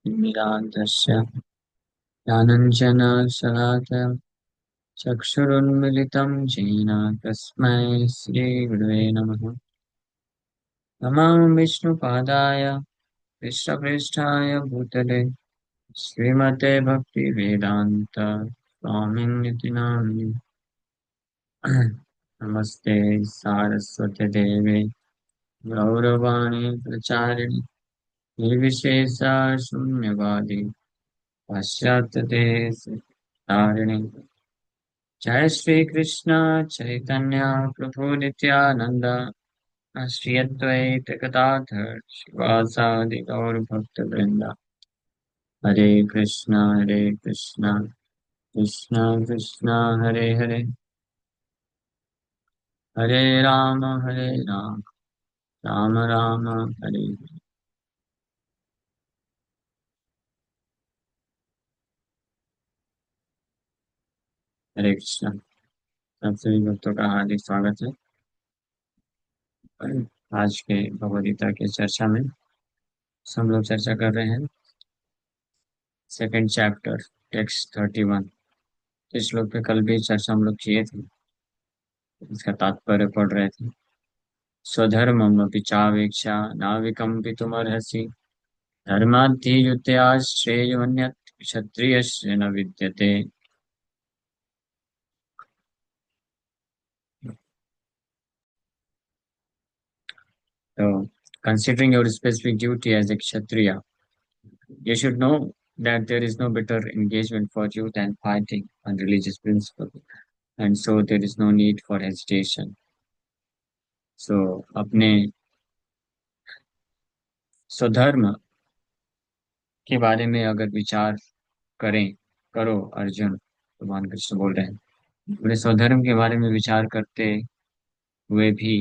ज्ञानाञ्जनशलाकया ज्ञानाञ्जनशलाकया चक्षुरुन्मिलितं येन तस्मै श्रीगुरवे नमः। नमः विष्णुपादाय कृष्णप्रेष्ठाय भूतले श्रीमते भक्तिवेदान्त स्वामिनिति नामिने। नमस्ते सारस्वते देवे गौरवाणी प्रचारिणि निर्विशेषा शून्यवादी पाश्चात्यदेशतारिणि। जय श्री कृष्ण चैतन्य प्रभु नित्यानंद श्री अद्वैत गदाधर शिवासादि गौर भक्त वृंदा। हरे कृष्णा कृष्णा कृष्णा हरे हरे, हरे राम राम राम हरे हरे। हरे कृष्णा। सब सभी भक्तों का हार्दिक स्वागत है। आज के भगवद गीता की चर्चा में हम लोग चर्चा कर रहे हैं सेकंड चैप्टर टेक्स्ट 31। इस श्लोक पे कल भी चर्चा हम लोग किए थे, इसका तात्पर्य पढ़ रहे थे। स्वधर्ममपि चावेक्षा नाविकम्पितुमर्हसि धर्माद्धियुतया श्रेयोऽन्यत् क्षत्रियस्य न विद्यते। So, considering your specific duty as a Kshatriya, you should know that there is no better engagement for you than fighting on religious principles, and so there is no need for hesitation. So, अपने स्वधर्म के बारे में अगर विचार करें, करो अर्जुन, भगवान कृष्ण बोल रहे हैं। अपने स्वधर्म के बारे में विचार करते हुए भी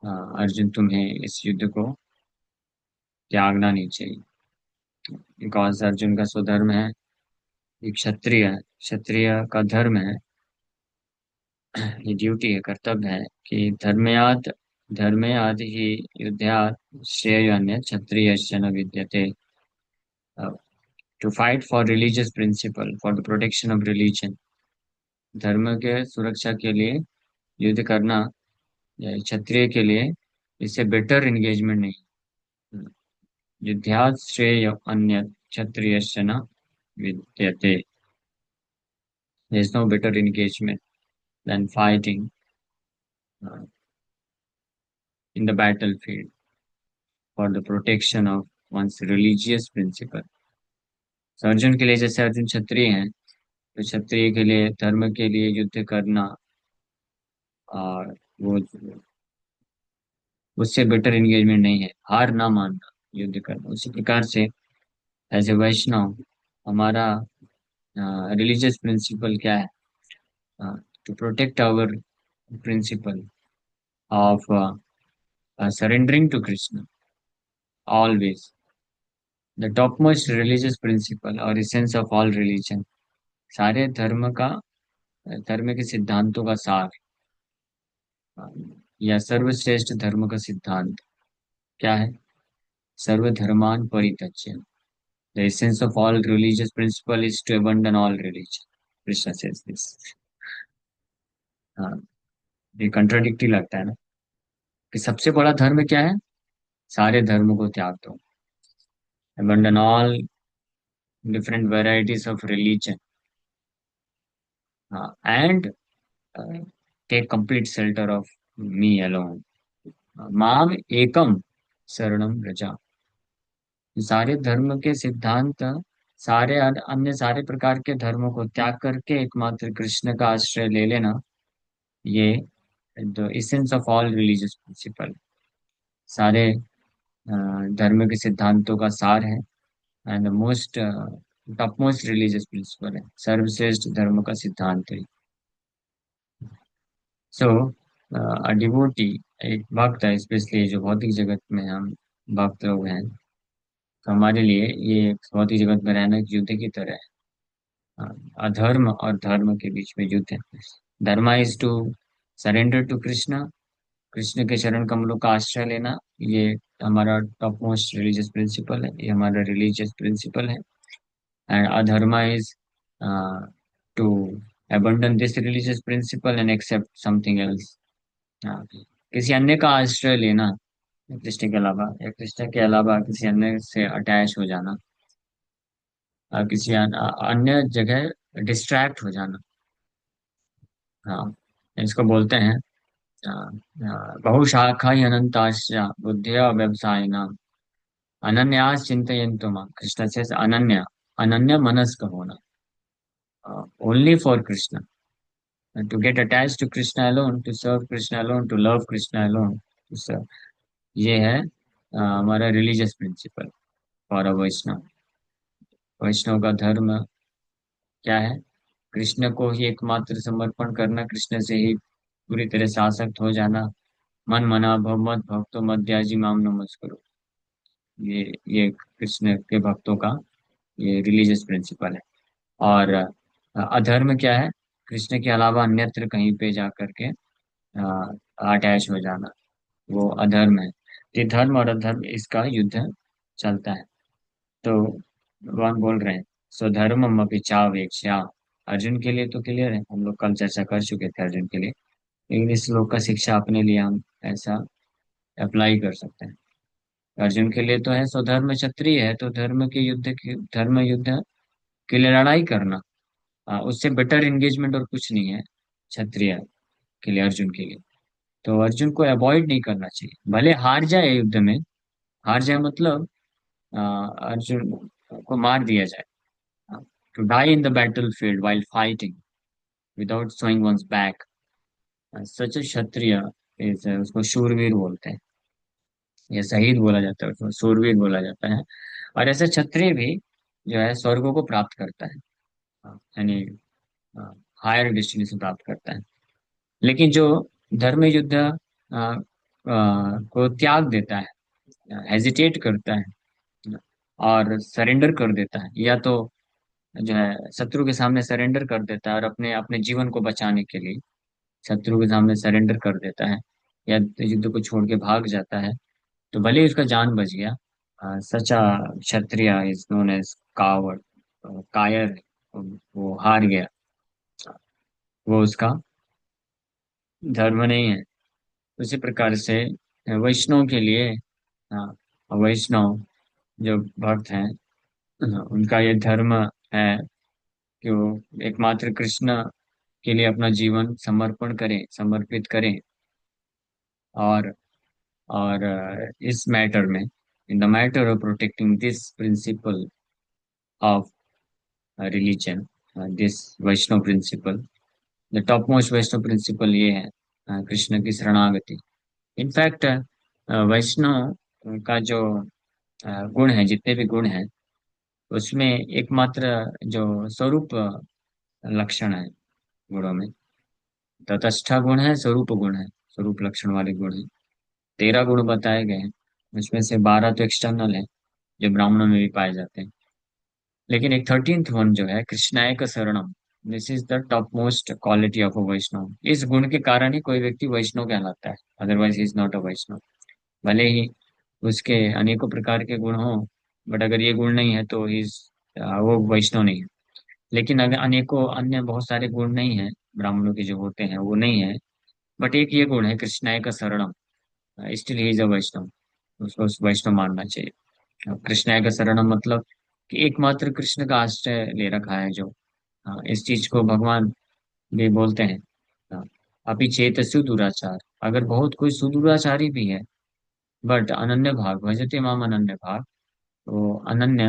अर्जुन तुम्हें इस युद्ध को त्यागना नहीं चाहिए, बिकॉज अर्जुन का स्वधर्म है, एक क्षत्रिय है। क्षत्रिय का धर्म है, ये ड्यूटी है, कर्तव्य है कि धर्मयाद ही युद्धात श्रेयान्य क्षत्रिय न विद्यते। To fight for religious principle for the protection of religion, धर्म के सुरक्षा के लिए युद्ध करना या क्षत्रिय के लिए इससे बेटर एंगेजमेंट नहीं। युद्धात श्रेय अन्य क्षत्रिय न विद्यते। There is no better engagement than fighting uh, in the battlefield for the protection of one's religious principle. So, Arjun के लिए, जैसे अर्जुन क्षत्रिय हैं, तो क्षत्रिय के लिए धर्म के लिए युद्ध करना और वो उससे बेटर एंगेजमेंट नहीं है, हार ना मानना, युद्ध करना। उसी प्रकार से एज ए वैष्णव हमारा रिलीजियस प्रिंसिपल क्या है? To protect our principle of surrendering to Krishna always, the top most religious principle और एसेंस ऑफ ऑल रिलीजन। सारे धर्म के सिद्धांतों का सार, अ, या सर्वश्रेष्ठ धर्म का सिद्धांत क्या है? सर्वधर्मान परित्यज्य। The essence of all religious principle is to abandon all religion, Krishna says this. हाँ, ये कंट्राडिक्टरी लगता है ना, कि सबसे बड़ा धर्म क्या है? सारे धर्मों को त्याग दो, abandon all different varieties of religion, and take complete shelter of me alone, माम एकम शरणम व्रजा। सारे धर्म के सिद्धांत, अन्य सारे प्रकार के धर्मों को त्याग करके एकमात्र कृष्ण का आश्रय ले लेना, ये the essence of all religious principle, सारे धर्म के सिद्धांतों का सार है, and the most top most religious principle है, सर्वश्रेष्ठ धर्म का सिद्धांत है। सो अ डिवोटी, एक भक्त है, स्पेशली जो भौतिक जगत में हम भक्त लोग हैं, तो हमारे लिए ये भौतिक जगत में रहना एक युद्ध की तरह है। अधर्म और धर्म के बीच में युद्ध है। Dharma is to surrender to Krishna, Krishna के चरण कमलों का आश्रय लेना, ये हमारा टॉप मोस्ट रिलीजियस प्रिंसिपल है, ये हमारा रिलीजियस प्रिंसिपल है। एंड अधर्मा is to abandon this religious principle and accept something else. किसी अन्य का आश्रय लेना, कृष्ण के अलावा, या कृष्ण के अलावा किसी अन्य से अटैच हो जाना, किसी अन्य जगह डिस्ट्रैक्ट हो जाना। हाँ, इसको बोलते हैं बहुशाखा अनंताश्च बुद्धिया व्यवसायिना अनन्यास चिंतयन्तु मां। कृष्ण से अनन्य, अनन्य मनस्क होना, only for Krishna, to get attach to Krishna alone, to serve Krishna alone, to love Krishna alone, to serve. ये है हमारा religious principle for a Vaishnav. Vaishnav का धर्म क्या है? कृष्ण को ही एकमात्र समर्पण करना, कृष्ण से ही पूरी तरह से आसक्त हो जाना। मन मना भव मत भक्तो मध्याजी माम नमस्कुरु। ये कृष्ण के भक्तों का ये रिलीजियस प्रिंसिपल है। और अधर्म क्या है? कृष्ण के अलावा अन्यत्र कहीं पे जा करके अटैच हो जाना, वो अधर्म है। ये धर्म और अधर्म, इसका युद्ध चलता है। तो भगवान बोल रहे हैं स्वधर्मम अपि चावेक्ष्या। अर्जुन के लिए तो क्लियर है, हम लोग कल चर्चा कर चुके थे अर्जुन के लिए। लेकिन इस श्लोक का शिक्षा अपने लिए हम ऐसा अप्लाई कर सकते हैं। अर्जुन के लिए तो है स्वधर्म क्षत्रिय है, तो धर्म युद्ध के लिए लड़ाई करना, उससे बेटर एंगेजमेंट और कुछ नहीं है क्षत्रिय के लिए, अर्जुन के लिए। तो अर्जुन को अवॉइड नहीं करना चाहिए, भले हार जाए युद्ध में। हार जाए मतलब अर्जुन को मार दिया जाए, to die in the battlefield while fighting without showing one's back, such a kshatriya is, उसको शूरवीर बोलते हैं, या शहीद बोला जाता है, उसको शूरवीर बोला जाता है। और ऐसा क्षत्रिय भी जो है स्वर्गों को प्राप्त करता है, यानी हायर डेस्टिनेशन प्राप्त करता है। लेकिन जो धर्म युद्ध को त्याग देता है, हेजिटेट करता है और सरेंडर कर देता है, या तो जो है शत्रु के सामने सरेंडर कर देता है और अपने अपने जीवन को बचाने के लिए शत्रु के सामने सरेंडर कर देता है, या युद्ध को छोड़ के भाग जाता है, तो भले ही उसका जान बच गया, सचा क्षत्रिय इज नोन एज कावर्ड, कायर है, वो हार गया, वो उसका धर्म नहीं है। उसी प्रकार से वैष्णव के लिए, हाँ, वैष्णव जो भक्त हैं, उनका ये धर्म है कि वो एकमात्र कृष्ण के लिए अपना जीवन समर्पण करें, समर्पित करें। और इस मैटर में, in the matter of protecting this principle of religion, this Vaishnav principle, the top most Vaishnav principle ये है कृष्ण की शरणागति। इनफैक्ट वैष्णव का जो गुण है, जितने भी गुण हैं, उसमें एकमात्र जो स्वरूप लक्षण है गुणों में, तटस्थ गुण है, स्वरूप गुण है, स्वरूप लक्षण वाले गुण है। 13 गुण बताए गए हैं, उसमें से 12 तो एक्सटर्नल है, जो ब्राह्मणों में भी पाए जाते हैं। लेकिन एक 13th वन जो है कृष्णाय का शरणम, this is the top most quality of a Vaishnav. इस गुण के कारण ही कोई व्यक्ति वैष्णव कहलाता है, अदरवाइज इज नॉट अ वैष्णव। भले ही उसके अनेकों प्रकार के गुण हो, बट अगर ये गुण नहीं है तो इज, वो वैष्णव नहीं है। लेकिन अगर अनेकों अन्य बहुत सारे गुण नहीं है, ब्राह्मणों के जो होते हैं वो नहीं है, बट एक ये गुण है कृष्णाय का शरणम, स्टिल ही इज अ वैष्णव, उसको वैष्णव मानना चाहिए। अब कृष्णाय का शरणम मतलब कि एकमात्र कृष्ण का आश्रय ले रखा है जो, इस चीज को भगवान भी बोलते हैं। हाँ, अभी चेत सुदुराचार, अगर बहुत कोई सुदुराचारी भी है, बट अनन्य भाग भजते माम अनन्य भाग, तो अनन्य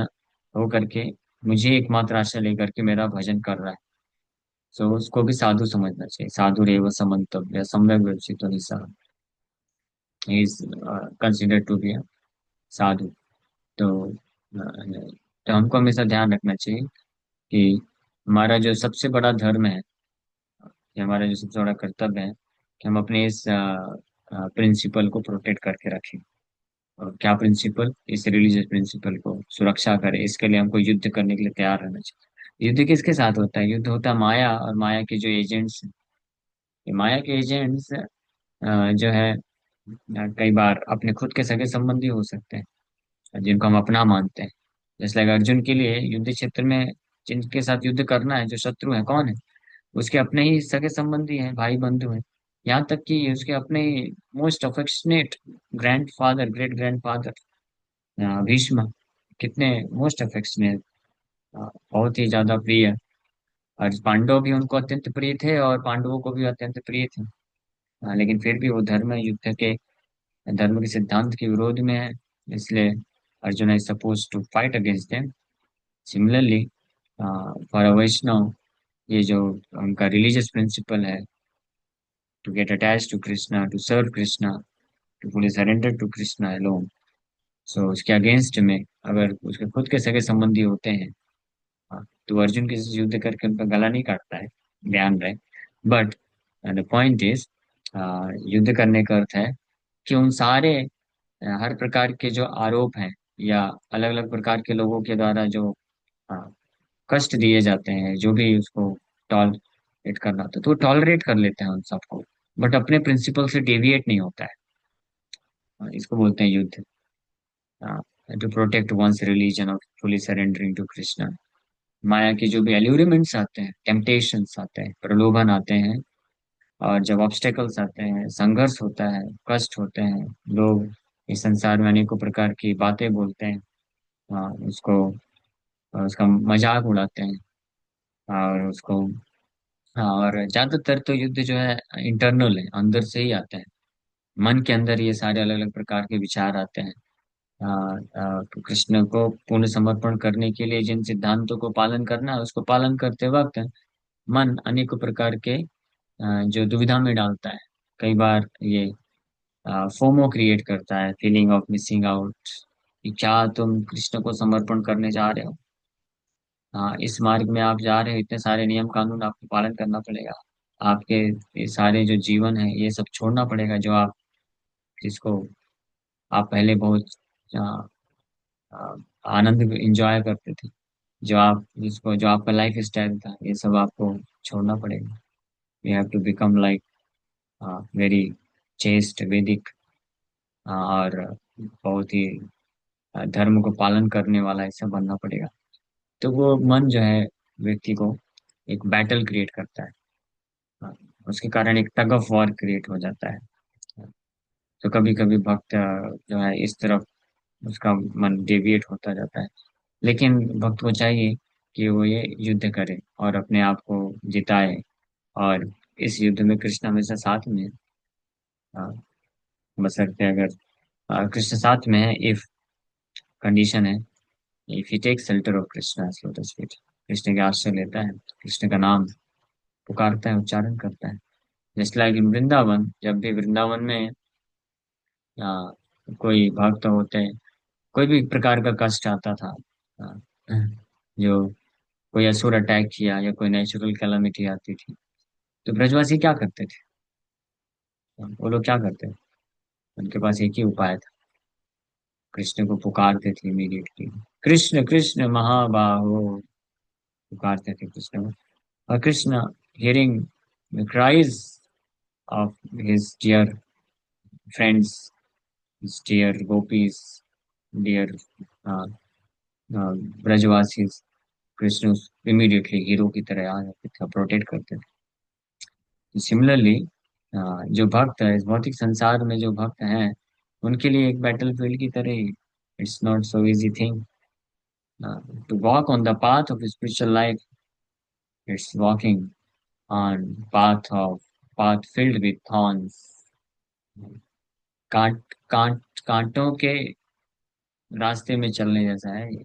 हो करके मुझे एकमात्र आश्रय लेकर के मेरा भजन कर रहा है, सो उसको भी साधु समझना चाहिए। साधु रेव समन्तव्य सम्यक विवेचितो निस्सह, इज कंसिडर्ड टू बी साधु। तो हमको हमेशा ध्यान रखना चाहिए कि हमारा जो सबसे बड़ा धर्म है, या हमारा जो सबसे बड़ा कर्तव्य है, कि हम अपने इस प्रिंसिपल को प्रोटेक्ट करके रखें। और क्या प्रिंसिपल? इस रिलीजियस प्रिंसिपल को सुरक्षा करें, इसके लिए हमको युद्ध करने के लिए तैयार रहना चाहिए। युद्ध किसके साथ होता है? युद्ध होता है माया और माया के जो एजेंट्स हैं। ये माया के एजेंट्स जो है कई बार अपने खुद के सगे संबंधी हो सकते हैं जिनको हम अपना मानते हैं। जैसे लाइक अर्जुन के लिए युद्ध क्षेत्र में जिनके साथ युद्ध करना है, जो शत्रु है, कौन है? उसके अपने ही सगे संबंधी हैं, भाई बंधु हैं। यहाँ तक कि उसके अपने ही most affectionate grand father, great grand father Bhishma, कितने मोस्ट अफेक्शनेट, बहुत ही ज्यादा प्रिय। और पांडव भी उनको अत्यंत प्रिय थे और पांडवों को भी अत्यंत प्रिय थे। लेकिन फिर भी वो धर्म के सिद्धांत के विरोध में है, इसलिए Arjun is suppose to fight against them. Similarly for a Vaishnav, ये जो उनका रिलीजियस प्रिंसिपल है, to get attach to Krishna, to serve Krishna, to fully surrender to Krishna alone. So उसके अगेंस्ट में अगर उसके खुद के सगे संबंधी होते हैं, तो अर्जुन किसी से युद्ध करके उनका गला नहीं काटता है, ध्यान रहे। बट द पॉइंट इज, युद्ध करने का अर्थ है कि उन सारे हर प्रकार के जो आरोप हैं, या अलग अलग प्रकार के लोगों के द्वारा जो अ, कष्ट दिए जाते हैं, जो भी उसको टॉलरेट करना होता है, तो वो टॉलरेट कर लेते हैं उन सबको। बट अपने प्रिंसिपल से डेविएट नहीं होता है। इसको बोलते हैं युद्ध। टू प्रोटेक्ट वंस रिलीजन और फुली सरेंडरिंग टू कृष्णा। माया के जो भी एल्यूरिमेंट्स आते हैं, टेम्पटेशंस आते हैं, प्रलोभन आते हैं, और जब ऑब्स्टेकल्स आते हैं, संघर्ष होता है, कष्ट होते हैं, लोग इस संसार में अनेकों प्रकार की बातें बोलते हैं, उसको उसका मजाक उड़ाते हैं, और उसको, हाँ, और ज्यादातर तो युद्ध जो है इंटरनल है, अंदर से ही आता है। मन के अंदर ये सारे अलग अलग प्रकार के विचार आते हैं। तो कृष्ण को पूर्ण समर्पण करने के लिए जिन सिद्धांतों को पालन करना है, उसको पालन करते वक्त मन अनेकों प्रकार के जो दुविधा में डालता है। कई बार ये फोमो क्रिएट करता है, फीलिंग ऑफ मिसिंग आउट, कि क्या तुम कृष्ण को समर्पण करने जा रहे हो? हाँ, इस मार्ग में आप जा रहे हो, इतने सारे नियम कानून आपको पालन करना पड़ेगा। आपके ये सारे जो जीवन है, ये सब छोड़ना पड़ेगा, जो आप, जिसको आप पहले बहुत आ, आ, आनंद इंजॉय करते थे, जो आपका लाइफ स्टाइल था, ये सब आपको छोड़ना पड़ेगा। You have to become like very chaste Vedic, और बहुत ही धर्म को पालन करने वाला ऐसा बनना पड़ेगा। तो वो मन जो है व्यक्ति को एक बैटल क्रिएट करता है। हाँ, उसके कारण एक टग ऑफ वॉर क्रिएट हो जाता है। तो कभी कभी भक्त जो है इस तरफ उसका मन डेविएट होता जाता है। लेकिन भक्त को चाहिए कि वो ये युद्ध करे और अपने आप को जिताए। और इस युद्ध में कृष्ण हमेशा साथ में है। बशर्ते अगर कृष्ण साथ में है, इफ कंडीशन है, if he take shelter of Krishna lotus feet, Krishna के आश्रय लेता है, कृष्ण का नाम पुकारता है, उच्चारण करता है। जैसे लाइक इन वृंदावन, जब भी वृंदावन में कोई भक्त होते हैं, कोई भी प्रकार का कष्ट आता था, आ, जो कोई असुर अटैक किया या कोई नेचुरल कैलामिटी आती थी, तो ब्रजवासी क्या करते थे? वो लोग क्या करते थे? उनके पास एक ही उपाय था, कृष्ण को पुकारते थे इमीडिएटली। कृष्ण कृष्ण महाबाहो, पुकारते थे कृष्ण को। और Krishna, hearing the cries of his dear friends, his dear gopis, dear uh, Brajwasi, Krishna immediately hero की तरह आ जाते थे, प्रोटेक्ट करते थे। सिमिलरली जो भक्त है इस भौतिक संसार में, जो भक्त हैं, उनके लिए एक बैटल फील्ड की तरह ही, it's not so easy thing to walk on the path of spiritual life. It's walking on path filled with thorns, कांटों के रास्ते में चलने जैसा है ये।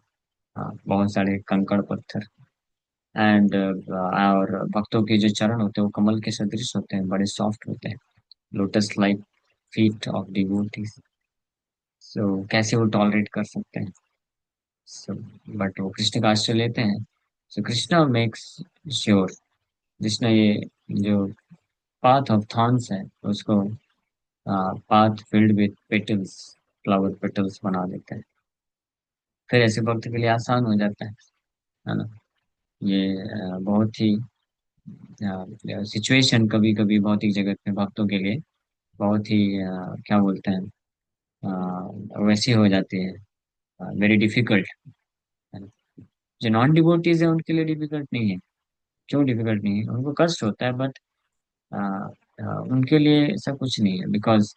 हाँ, बहुत सारे कंकड़ पत्थर, एंड और भक्तों के जो चरण होते हैं वो कमल के सदृश होते हैं, बड़े सॉफ्ट होते हैं, lotus like feet of devotees. So कैसे वो टॉलरेट कर सकते हैं? सो बट वो कृष्ण का आश्रय लेते हैं। सो कृष्णा मेक्स श्योर, कृष्णा ये जो पाथ ऑफ थॉर्न्स है उसको path filled with petals, flower petals बना देता है। फिर ऐसे भक्त के लिए आसान हो जाता है ना? ये बहुत ही सिचुएशन कभी कभी भौतिक जगत में भक्तों के लिए बहुत ही क्या बोलते हैं, वैसी हो जाती है, वेरी डिफिकल्ट। जो नॉन डिवोटीज है उनके लिए डिफिकल्ट नहीं है। क्यों डिफिकल्ट नहीं है? उनको कष्ट होता है, बट उनके लिए ऐसा कुछ नहीं है, बिकॉज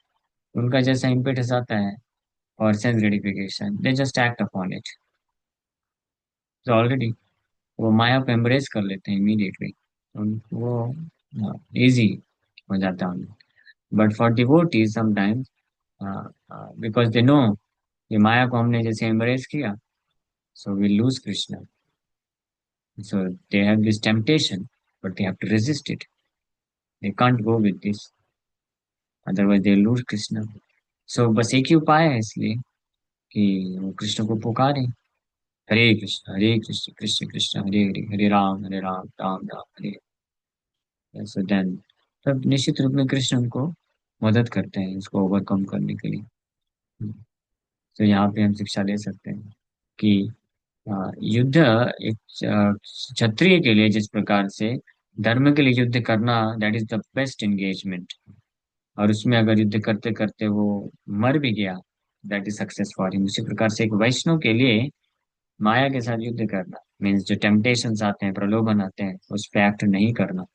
उनका जैसा इम्पेटस आता है और sense gratification, they just act upon it. तो ऑलरेडी वो माया को एम्ब्रेस कर लेते हैं इमीडिएटली। वो इजी हो जाता है उन्हें। But for devotees sometimes, because they know ये माया को हमने जैसे एम्ब्रेस किया, so we lose Krishna. So they have this temptation, but they have to resist it. They can't go with this, otherwise they lose Krishna. So बस एक ही उपाय है इसलिए कि वो कृष्ण को पुकारे, हरे कृष्ण कृष्ण कृष्ण हरे हरे, हरे राम राम राम हरे। सो देन तब निश्चित रूप में कृष्ण उनको मदद करते हैं इसको ओवरकम करने के लिए। तो यहाँ पे हम शिक्षा ले सकते हैं कि युद्ध एक क्षत्रिय के लिए जिस प्रकार से धर्म के लिए युद्ध करना, that is the best engagement. और उसमें अगर युद्ध करते करते वो मर भी गया, that is success for him. उसी प्रकार से एक वैष्णव के लिए माया के साथ युद्ध करना मीन्स जो टेम्पटेशंस आते हैं, प्रलोभन आते हैं, उस पर एक्ट नहीं करना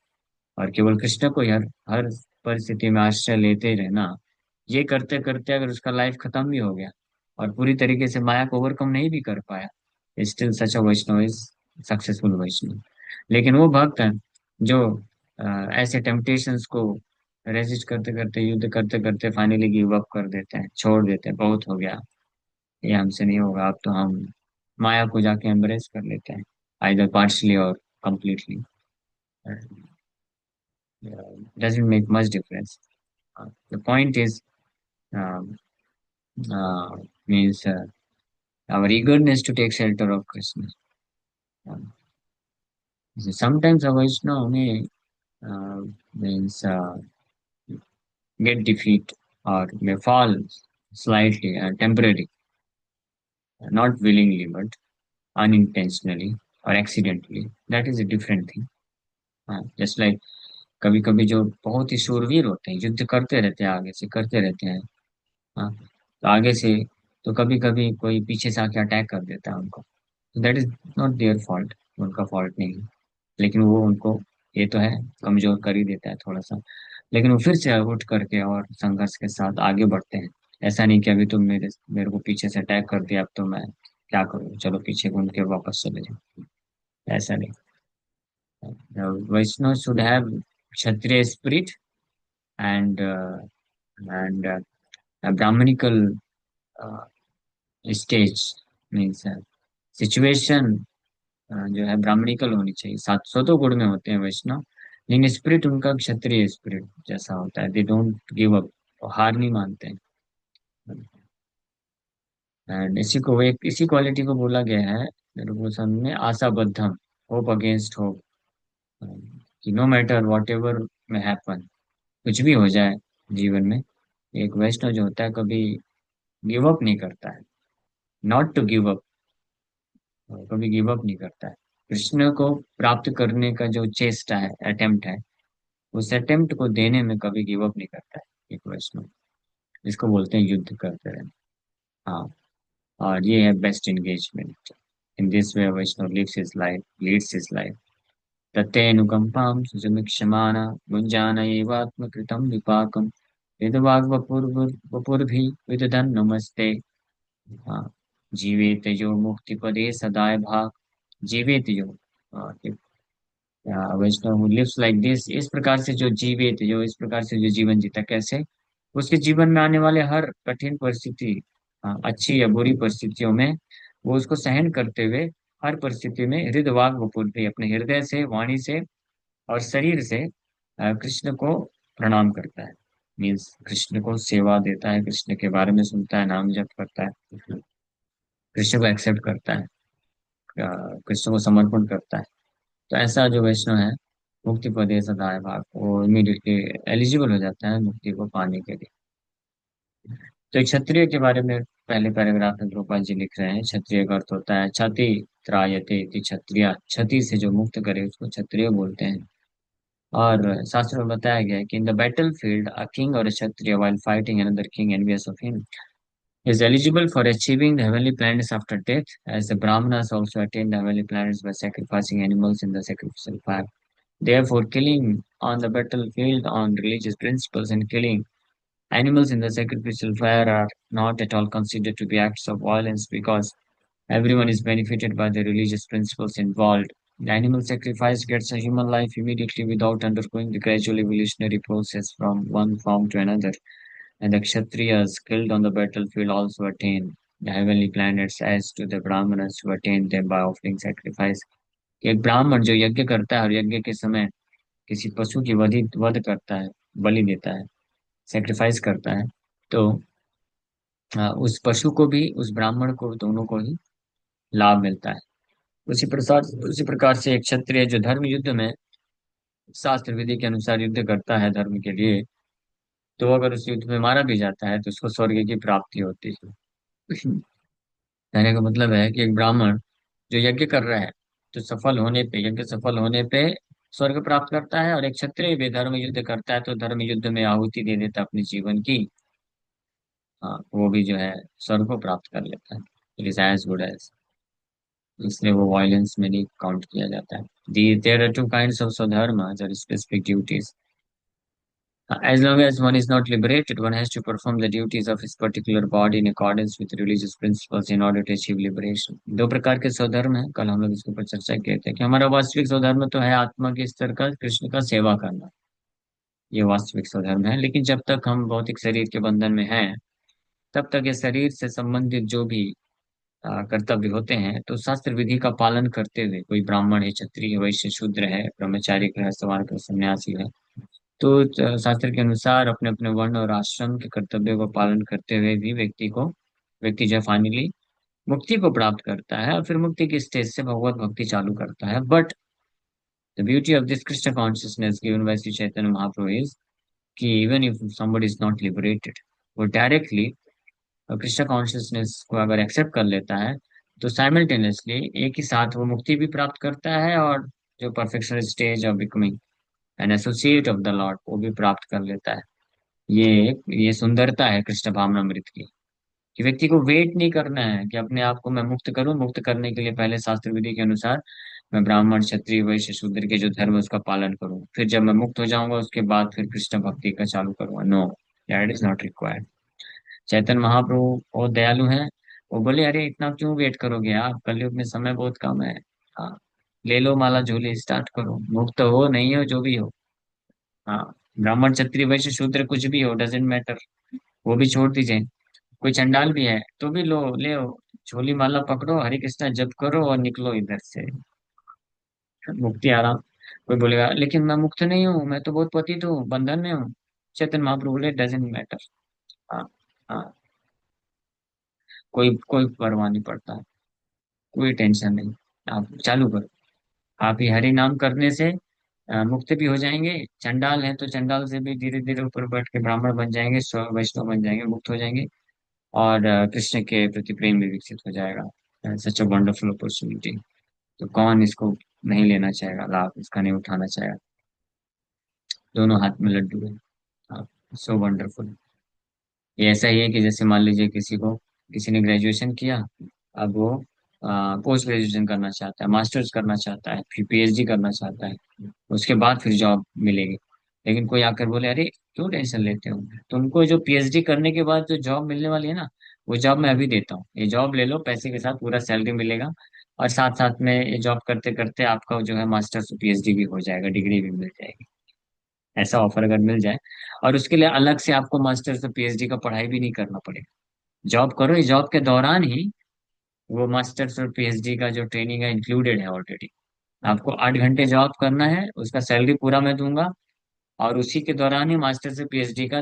और केवल कृष्ण को ही हर हर परिस्थिति में आश्रय लेते रहना। ये करते करते अगर उसका लाइफ खत्म भी हो गया और पूरी तरीके से माया को ओवरकम नहीं भी कर पाया, still such a Vaishnav is successful Vaishnav. लेकिन वो भक्त हैं जो अ, ऐसे टेम्पटेशंस को रेजिस्ट करते करते, युद्ध करते करते फाइनली गिव अप कर देते हैं, छोड़ देते हैं, बहुत हो गया, ये हमसे नहीं होगा, अब तो हम माया को जाके एम्ब्रेस कर लेते हैं, आइदर पार्शली और completely. Doesn't make much difference. The point is means our eagerness to take shelter of Krishna. Um, Sometimes a Vaishnava may means get defeat or may fall slightly, temporarily, not willingly but unintentionally or accidentally. That is a different thing. Just like कभी कभी जो बहुत ही शूरवीर होते हैं, युद्ध करते रहते हैं, आगे से करते रहते हैं। हाँ, तो आगे से तो कभी कभी कोई पीछे से आके अटैक कर देता है उनको, that is not their fault, उनका फॉल्ट नहीं है। लेकिन वो उनको, ये तो है, कमजोर कर ही देता है थोड़ा सा। लेकिन वो फिर से उठ करके और संघर्ष के साथ आगे बढ़ते हैं। ऐसा नहीं कि अभी तुम मेरे मेरे को पीछे से अटैक कर दिया, अब तो मैं क्या करूँ, चलो पीछे घूम के वापस चले जाओ। ऐसा नहीं। Vaishnav should have Kshatriya spirit and and brahmanical stage means situation जो है ब्राह्मणिकल होनी चाहिए। 700 तो गुण में होते हैं वैष्णव, लेकिन स्पिरिट उनका क्षत्रिय स्पिरिट जैसा होता है, दे डोंट गिव अप, हार नहीं मानते हैं। एंड इसी क्वालिटी को बोला गया है निर्गुण में आशाबद्धम, होप अगेंस्ट होप, कि नो मैटर वॉट एवर में हैपन, कुछ भी हो जाए जीवन में, एक वैष्णव जो होता है कभी गिव अप नहीं करता है। नॉट टू गिव अप, कभी गिव अप नहीं करता है। कृष्ण को प्राप्त करने का जो चेष्टा है, अटेम्प्ट है, उस अटेम्प्ट को देने में कभी गिव अप नहीं करता है एक वैष्णव। इसको बोलते हैं युद्ध करते रहना। हाँ, और ये है best engagement. In this way Vaishnav lives his life, leads his life. तत्तेऽनुकम्पां सुजमिक्षमाणा भुञ्जान एवात्मकृतं विपाकम् वपुर्भिः विदधन् नमस्ते। हाँ, जीवेत जो मुक्तिपदे सदाय भाग, जीवेत जो वैष्णव लिव्स लाइक दिस, इस प्रकार से जो जीवित, जो इस प्रकार से जो जीवन जीता, कैसे उसके जीवन में आने वाले हर कठिन परिस्थिति, अच्छी या बुरी परिस्थितियों में वो उसको सहन करते हुए हर परिस्थिति में हृदय वाग वपुर भी अपने हृदय से, वाणी से और शरीर से कृष्ण को प्रणाम करता है। मीन्स कृष्ण को सेवा देता है, कृष्ण के बारे में सुनता है, नाम जप करता है, कृष्ण को एक्सेप्ट करता है, कृष्ण को समर्पण करता है। तो ऐसा जो वैष्णव है, मुक्ति पदे सदाए भाग, वो इमीडिएटली एलिजिबल हो जाता है मुक्ति को पाने के लिए। तो क्षत्रिय के बारे में पहले पैराग्राफ में गोपाल जी लिख रहे हैं, क्षत्रिय का अर्थ होता है क्षति त्रायते इति क्षत्रिय, क्षति से जो मुक्त करे उसको क्षत्रिय बोलते हैं। और शास्त्र में बताया गया है कि इन the battle field a king और क्षत्रिय while fighting another king envious of him is eligible for achieving the heavenly planets after death, as the Brahmanas also attain the heavenly planets by sacrificing animals in the sacrificial fire. Therefore, killing on the battlefield on religious principles and killing animals in the sacrificial fire are not at all considered to be acts of violence because everyone is benefited by the religious principles involved. The animal sacrifice gets a human life immediately without undergoing the gradual evolutionary process from one form to another, and the Kshatriyas killed on the battlefield also attain the heavenly planets as to the Brahmanas who attain them by offering sacrifice. एक ब्राह्मण जो यज्ञ करता है और यज्ञ के समय किसी पशु की वध करता है, बलि देता है, सेक्रीफाइस करता है, तो उस पशु को भी उस ब्राह्मण को दोनों को ही लाभ मिलता है। उसी प्रकार से एक क्षत्रिय जो धर्म युद्ध में शास्त्र विधि के अनुसार युद्ध करता है धर्म के लिए, तो अगर उस युद्ध में मारा भी जाता है तो उसको स्वर्ग की प्राप्ति होती है। कहने का मतलब है कि एक ब्राह्मण जो यज्ञ कर रहा है, तो यज्ञ सफल होने पे स्वर्ग प्राप्त करता है, और एक क्षत्रिय भी धर्म युद्ध करता है तो धर्म युद्ध में आहुति दे देता है अपने जीवन की। हाँ, वो भी जो है स्वर्ग को प्राप्त कर लेता है। It is as good as, इसलिए वो वायलेंस में नहीं काउंट किया जाता है। There are two kinds of swadharma, there specific duties. As long as one is not liberated, one has to perform the duties of his particular body in accordance with religious principles in order to achieve liberation. दो प्रकार के स्वधर्म है, कल हम लोग इसके ऊपर चर्चा किए थे कि हमारा वास्तविक स्वधर्म तो है आत्मा के स्तर का कृष्ण का सेवा करना। ये वास्तविक स्वधर्म है, लेकिन जब तक हम भौतिक शरीर के बंधन में हैं, तब तक ये शरीर से संबंधित जो भी कर्तव्य होते हैं, तो शास्त्र विधि का पालन करते हुए, कोई ब्राह्मण है, क्षत्रिय है, वैश्य, शूद्र है, ब्रह्मचारी, गृहस्थ, वानप्रस्थ, सन्यासी है, तो शास्त्र के अनुसार अपने अपने वर्ण और आश्रम के कर्तव्यों का पालन करते हुए भी व्यक्ति जो फाइनली मुक्ति को प्राप्त करता है, और फिर मुक्ति की स्टेज से भगवत भक्ति चालू करता है। But the beauty of this Krishna consciousness given by Shri Chaitanya Mahaprabhu is कि even if somebody is not liberated, वो डायरेक्टली कृष्ण कॉन्शियसनेस को अगर एक्सेप्ट कर लेता है, तो साइमल्टेनियसली एक ही साथ वो मुक्ति भी प्राप्त करता है, और जो perfection stage of becoming an associate of the Lord वो भी प्राप्त कर लेता है। ये सुंदरता है कृष्ण भावनामृत की, कि व्यक्ति को वेट नहीं करना है कि अपने आप को मैं मुक्त करूं। मुक्त करने के लिए पहले शास्त्र विधि के अनुसार मैं ब्राह्मण, क्षत्रिय, वैश्य, शूद्र के जो धर्म है उसका पालन करूं, फिर जब मैं मुक्त हो जाऊंगा उसके बाद फिर कृष्ण भक्ति का चालू करूंगा। No, that is not required. Chaitanya Mahaprabhu बहुत दयालु हैं। वो बोले अरे इतना क्यों वेट करोगे आप, कलयुग में समय बहुत कम है। हाँ, ले लो माला झोली, स्टार्ट करो, मुक्त हो नहीं हो जो भी हो। हाँ, ब्राह्मण, क्षत्रिय, वैश्य, शूद्र कुछ भी हो, डजेंट मैटर, वो भी छोड़ दीजिए। कोई चंडाल भी है तो भी लो, ले हो, झोली माला पकड़ो, हरे कृष्णा जप करो और निकलो इधर से, मुक्ति आराम। कोई बोलेगा लेकिन मैं मुक्त नहीं हूँ, मैं तो बहुत पतित हूँ, बंधन में हूँ। चेतन महाप्रभु बोले डजेंट मैटर। हाँ, हाँ, कोई कोई परवाह नहीं पड़ता, कोई टेंशन नहीं। आप चालू करो, आप ही हरि नाम करने से मुक्त भी हो जाएंगे। चंडाल है तो चंडाल से भी धीरे धीरे ऊपर बैठ के ब्राह्मण बन जाएंगे, वैष्णव बन जाएंगे, मुक्त हो जाएंगे, और कृष्ण के प्रति प्रेम भी विकसित हो जाएगा। सच अ वंडरफुल अपॉर्चुनिटी। तो कौन इसको नहीं लेना चाहेगा, लाभ इसका नहीं उठाना चाहेगा। दोनों हाथ में लड्डू है, सो वंडरफुल। ये ऐसा ही है कि जैसे मान लीजिए किसी ने ग्रेजुएशन किया, अब वो पोस्ट ग्रेजुएशन करना चाहता है, मास्टर्स करना चाहता है, फिर पीएचडी करना चाहता है, उसके बाद फिर जॉब मिलेगी। लेकिन कोई आकर बोले अरे क्यों टेंशन लेते हो, तो उनको जो पीएचडी करने के बाद जो जॉब मिलने वाली है ना, वो जॉब मैं अभी देता हूँ, ये जॉब ले लो, पैसे के साथ पूरा सैलरी मिलेगा, और साथ साथ में ये जॉब करते करते आपका जो है मास्टर्स पीएचडी भी हो जाएगा, डिग्री भी मिल जाएगी। ऐसा ऑफर अगर मिल जाए, और उसके लिए अलग से आपको मास्टर्स और पीएचडी का पढ़ाई भी नहीं करना पड़ेगा, जॉब करो, इस जॉब के दौरान ही वो मास्टर्स और पीएचडी का जो ट्रेनिंग है इंक्लूडेड है ऑलरेडी। आपको 8 घंटे जॉब करना है, उसका सैलरी पूरा मैं दूंगा, और उसी के दौरान ही मास्टर से पीएचडी का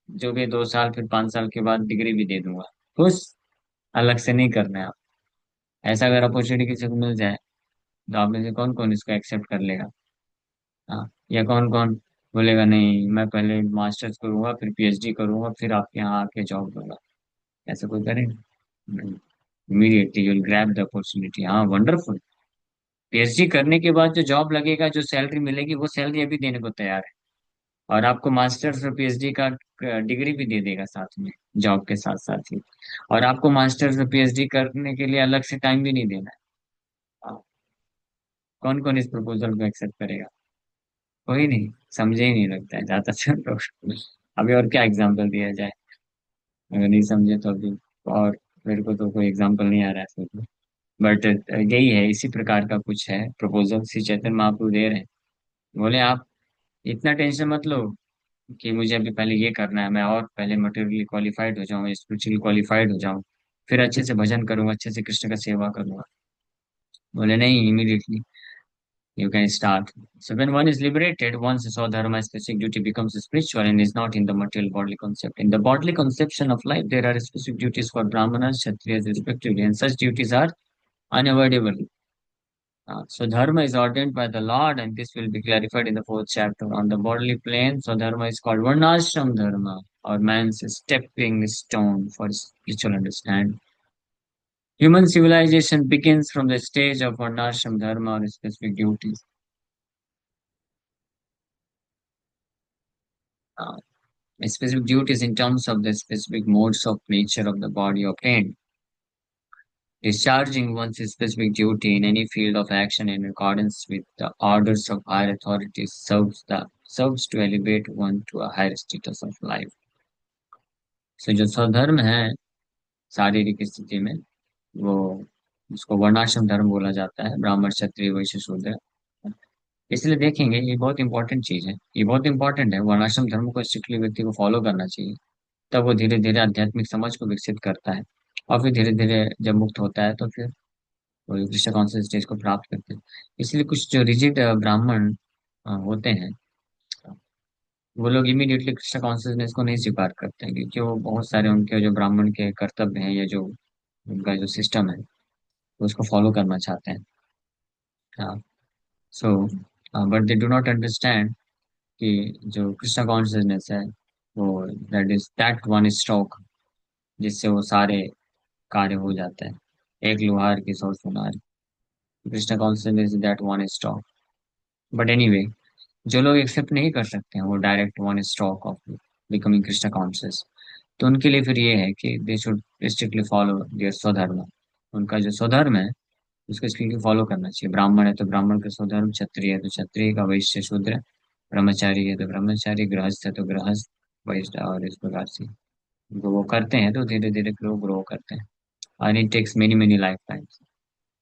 जो भी 2 साल फिर 5 साल के बाद डिग्री भी दे दूंगा। खुश, अलग से नहीं करना है आप। ऐसा अगर अपॉर्चुनिटी किसी को मिल जाए, तो आप में से कौन कौन इसको एक्सेप्ट कर लेगा? हाँ, या कौन कौन बोलेगा नहीं मैं पहले मास्टर्स करूंगा फिर पीएचडी करूंगा फिर आपके यहाँ आके जॉब लूंगा? ऐसा कोई करेगा? Immediately you will grab the opportunity. हाँ, वंडरफुल। पीएचडी करने के बाद जो जॉब लगेगा, जो सैलरी मिलेगी, वो सैलरी अभी देने को तैयार है। और आपको मास्टर्स और पीएचडी का डिग्री भी दे देगा साथ में, जॉब के साथ साथ ही। और आपको मास्टर्स और पीएचडी करने के लिए अलग से टाइम भी नहीं देना है। कौन कौन इस प्रपोजल को एक्सेप्ट करेगा? कोई नहीं, समझे ही नहीं लगता है ज्यादातर लोग। अभी और क्या एग्जाम्पल दिया जाए? अगर नहीं समझे तो अभी और, मेरे को तो कोई एग्जाम्पल नहीं आ रहा है। बट यही है, इसी प्रकार का कुछ है प्रपोजल श्री चैतन्य महाप्रभु दे रहे हैं। बोले आप इतना टेंशन मत लो कि मुझे अभी पहले ये करना है, मैं और पहले मटेरियली क्वालिफाइड हो जाऊँ, स्पिरिचुअली क्वालिफाइड हो जाऊँ, फिर अच्छे से भजन करूंगा, अच्छे से कृष्ण का सेवा करूंगा। बोले नहीं, immediately you can start. So when one is liberated, one's swadharma specific duty becomes spiritual and is not in the material bodily concept. In the bodily conception of life, there are specific duties for brahmanas, kshatriyas respectively, and such duties are unavoidable. So dharma is ordained by the Lord, and this will be clarified in the fourth chapter. On the bodily plane, so dharma is called varnashram dharma, or man's stepping stone for spiritual understanding. Human civilization begins from the stage of varnashram dharma or specific duties. Uh, Specific duties in terms of the specific modes of nature of the body obtained. Discharging one's specific duty in any field of action in accordance with the orders of higher authorities serves to elevate one to a higher status of life. So जो स्वधर्म है शारीरिक स्थिति में, वो उसको वर्णाश्रम धर्म बोला जाता है, ब्राह्मण क्षत्रिय वैश्य शूद्र। इसलिए देखेंगे, ये बहुत इंपॉर्टेंट चीज है, ये बहुत इंपॉर्टेंट है। वर्णाश्रम धर्म को स्ट्रिक्टली व्यक्ति को फॉलो करना चाहिए, तब वो धीरे धीरे आध्यात्मिक समझ को विकसित करता है। और फिर धीरे धीरे जब मुक्त होता है तो फिर वो कृष्ण कॉन्शियस स्टेज को प्राप्त करते हैं। इसलिए कुछ जो रिजिड ब्राह्मण होते हैं, वो लोग इमीडिएटली कृष्ण कॉन्शियसनेस को नहीं स्वीकार करते हैं, क्योंकि वो बहुत सारे उनके जो ब्राह्मण के कर्तव्य हैं, या जो उनका जो सिस्टम है, वो उसको फॉलो करना चाहते हैं। हाँ। So but they do not understand कि जो कृष्ण कॉन्शियसनेस है, वो दैट वन स्ट्रोक जिससे वो सारे कार्य हो जाता है। एक लोहार की 100 सुनार। Krishna consciousness is that one stroke. But anyway, जो लोग एक्सेप्ट नहीं कर सकते हैं वो direct one stroke of becoming Krishna conscious, तो उनके लिए फिर ये है कि they should strictly follow their स्वधर्म। उनका जो स्वधर्म है उसको स्ट्रिक्टली फॉलो करना चाहिए। ब्राह्मण है तो ब्राह्मण का स्वधर्म, क्षत्रिय है तो क्षत्रिय का, वैश्य शूद्र, ब्रह्मचारी है तो ब्रह्मचारी, गृहस्थ है तो गृहस्थ, वैश्य, और इस प्रकार से वो करते हैं तो धीरे धीरे ग्रो करते हैं। और it takes many many lifetimes.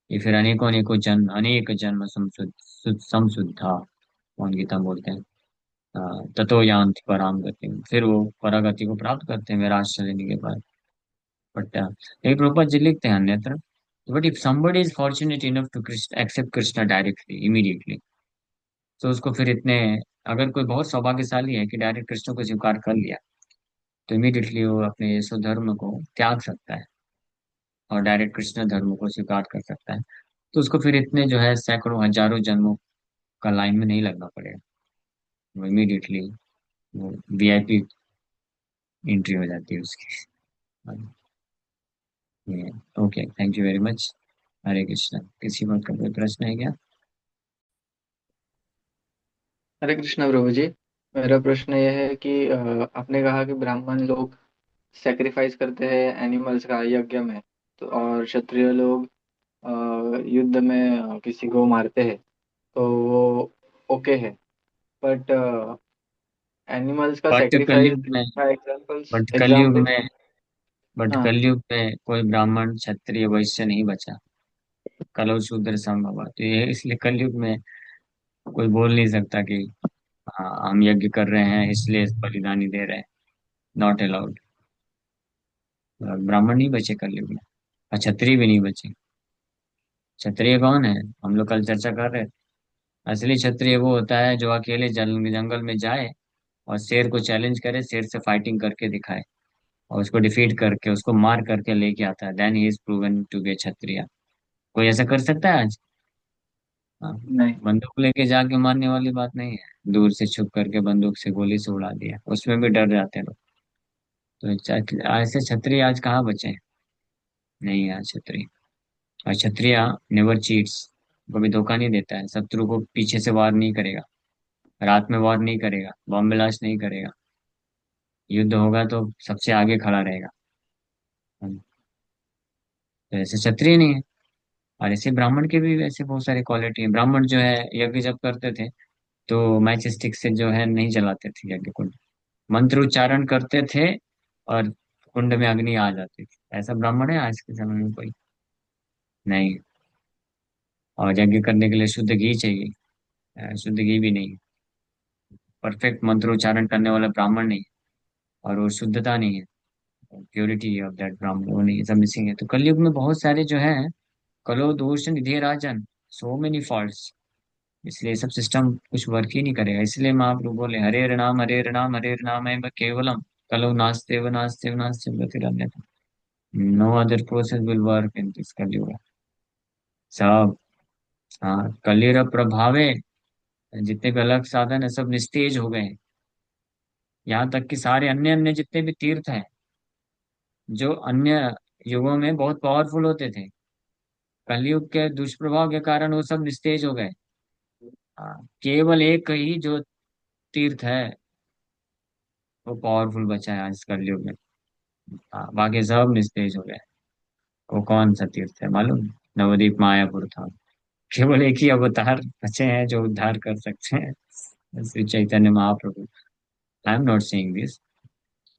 ये फिर अनेकों अनेकों जन्म, अनेक जन्म समशुद्धा, कौन गीता बोलते हैं, ततो यान्ति पराम गति, फिर वो परागति को प्राप्त करते हैं मेरा आश्रय लेने के बाद। बट एक रूपा जी लिखते हैं अन्यत्र, but if somebody is fortunate enough to accept Krishna directly immediately, तो उसको फिर इतने, अगर कोई बहुत सौभाग्यशाली है कि डायरेक्ट कृष्ण को स्वीकार कर लिया, तो इमीडिएटली वो अपने स्वधर्म को त्याग सकता है और डायरेक्ट कृष्ण धर्म को स्वीकार कर सकता है। तो उसको फिर इतने जो है सैकड़ों हजारों जन्मों का लाइन में नहीं लगना पड़ेगा, वो इमीडिएटली वो वीआईपी एंट्री हो जाती है उसकी। Okay, thank you very much. Hare Krishna. किसी बात का कोई प्रश्न है क्या? हरे कृष्णा प्रभु जी। मेरा प्रश्न यह है कि आपने कहा कि ब्राह्मण लोग सेक्रीफाइस करते हैं एनिमल्स का यज्ञ में, तो और क्षत्रिय लोग युद्ध में किसी को मारते हैं, तो वो ओके है। बट एनिमल्स का बट सेक्रीफाइस कलयुग में का एग्जांपल्स बट कलयुग एग्जांपल। में बट हाँ। कलयुग में कोई ब्राह्मण क्षत्रिय वैश्य नहीं बचा। कलौ शूद्र संभव, तो ये इसलिए कलयुग में कोई बोल नहीं सकता कि हाँ हम यज्ञ कर रहे हैं इसलिए बलिदानी दे रहे हैं। Not allowed. ब्राह्मण नहीं बचे कलयुग में, और क्षत्रिय भी नहीं बचे। क्षत्रिय कौन है? हम लोग कल चर्चा कर रहे थे। असली क्षत्रिय वो होता है जो अकेले जंगल में जाए और शेर को चैलेंज करे, शेर से फाइटिंग करके दिखाए, और उसको डिफीट करके, उसको मार करके लेके आता है, then he is proven to be Kshatriya. कोई ऐसा कर सकता है आज? हाँ। नहीं। बंदूक लेके जाके मारने वाली बात नहीं है, दूर से छुप करके बंदूक से गोली से उड़ा दिया, उसमें भी डर जाते हैं लोग। तो ऐसे क्षत्रिय आज कहाँ बचे हैं? नहीं है आज क्षत्रिय। और क्षत्रिय नेवर चीट्स। कभी धोखा नहीं देता है, शत्रु को पीछे से वार नहीं करेगा, रात में वार नहीं करेगा, बॉम्ब ब्लास्ट नहीं करेगा, युद्ध होगा तो सबसे आगे खड़ा रहेगा। तो ऐसे क्षत्रिय नहीं है। और ऐसे ब्राह्मण के भी वैसे बहुत सारे क्वालिटी है। ब्राह्मण जो है यज्ञ जब करते थे तो मैच स्टिक से जो है नहीं जलाते थे यज्ञ कुंड, मंत्र उच्चारण करते थे और कुंड में अग्नि आ जाती थी। ऐसा ब्राह्मण है आज के समय में कोई? नहीं। और यज्ञ करने के लिए शुद्ध घी चाहिए, शुद्ध घी भी नहीं। परफेक्ट मंत्र उच्चारण करने वाला ब्राह्मण नहीं, और वो शुद्धता नहीं है, प्योरिटी ऑफ दैट ब्राह्मण वो नहीं, सब मिसिंग है। तो कलयुग में बहुत सारे जो है, कलो दोष निधि राजन, सो मेनी फॉल्ट्स। इसलिए सब सिस्टम कुछ वर्क ही नहीं करेगा। इसलिए महाप्रभु बोले हरे नाम हरे नाम है केवलम, कलो नास्ते नास्ते गतिरन्यथा। No other process will work in this Kalyug. सब, हाँ, कलिर प्रभावे जितने भी अलग साधन है सब निस्तेज हो गए हैं। यहाँ तक कि सारे अन्य अन्य जितने भी तीर्थ हैं, जो अन्य युगों में बहुत पावरफुल होते थे, कलयुग के दुष्प्रभाव के कारण वो सब निस्तेज हो गए। हाँ, केवल एक ही जो तीर्थ है वो पावरफुल बचा है आज कलयुग में। हाँ, बाकी सब निस्तेज हो गए। वो कौन सा तीर्थ है मालूम? नवदीप मायापुर था। केवल एक ही अवतार बचे हैं जो उद्धार कर सकते हैं, Shri Chaitanya Mahaprabhu. I am not saying this,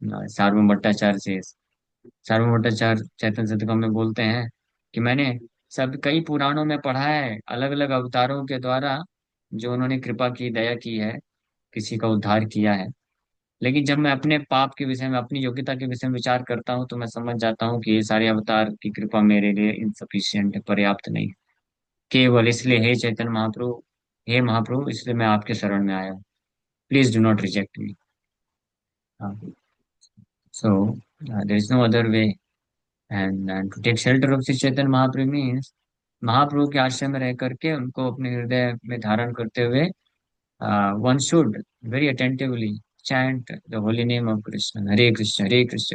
Sarvabhaum Bhattacharya से, सार्वभौम भट्टाचार्य चैतन्य सतगम में बोलते हैं कि मैंने सब कई पुराणों में पढ़ा है अलग अलग अवतारों के द्वारा जो उन्होंने कृपा की, दया की है, किसी का उद्धार किया है। लेकिन जब मैं अपने पाप के विषय में, अपनी योग्यता के विषय में विचार करता हूँ तो मैं समझ जाता हूँ कि ये सारे अवतार की कृपा मेरे लिए इनसफिशियंट है, पर्याप्त नहीं है। केवल इसलिए हे चैतन्य महाप्रभु, हे महाप्रभु, इसलिए मैं आपके शरण में आया हूँ। Please do not reject me. So there is no other way. And to take shelter of Shri Chaitanya Mahaprabhu means Mahaprabhu के आश्रय में रह करके उनको अपने हृदय में धारण करते हुए one should very attentively chant the holy name of Krishna, Hare Krishna,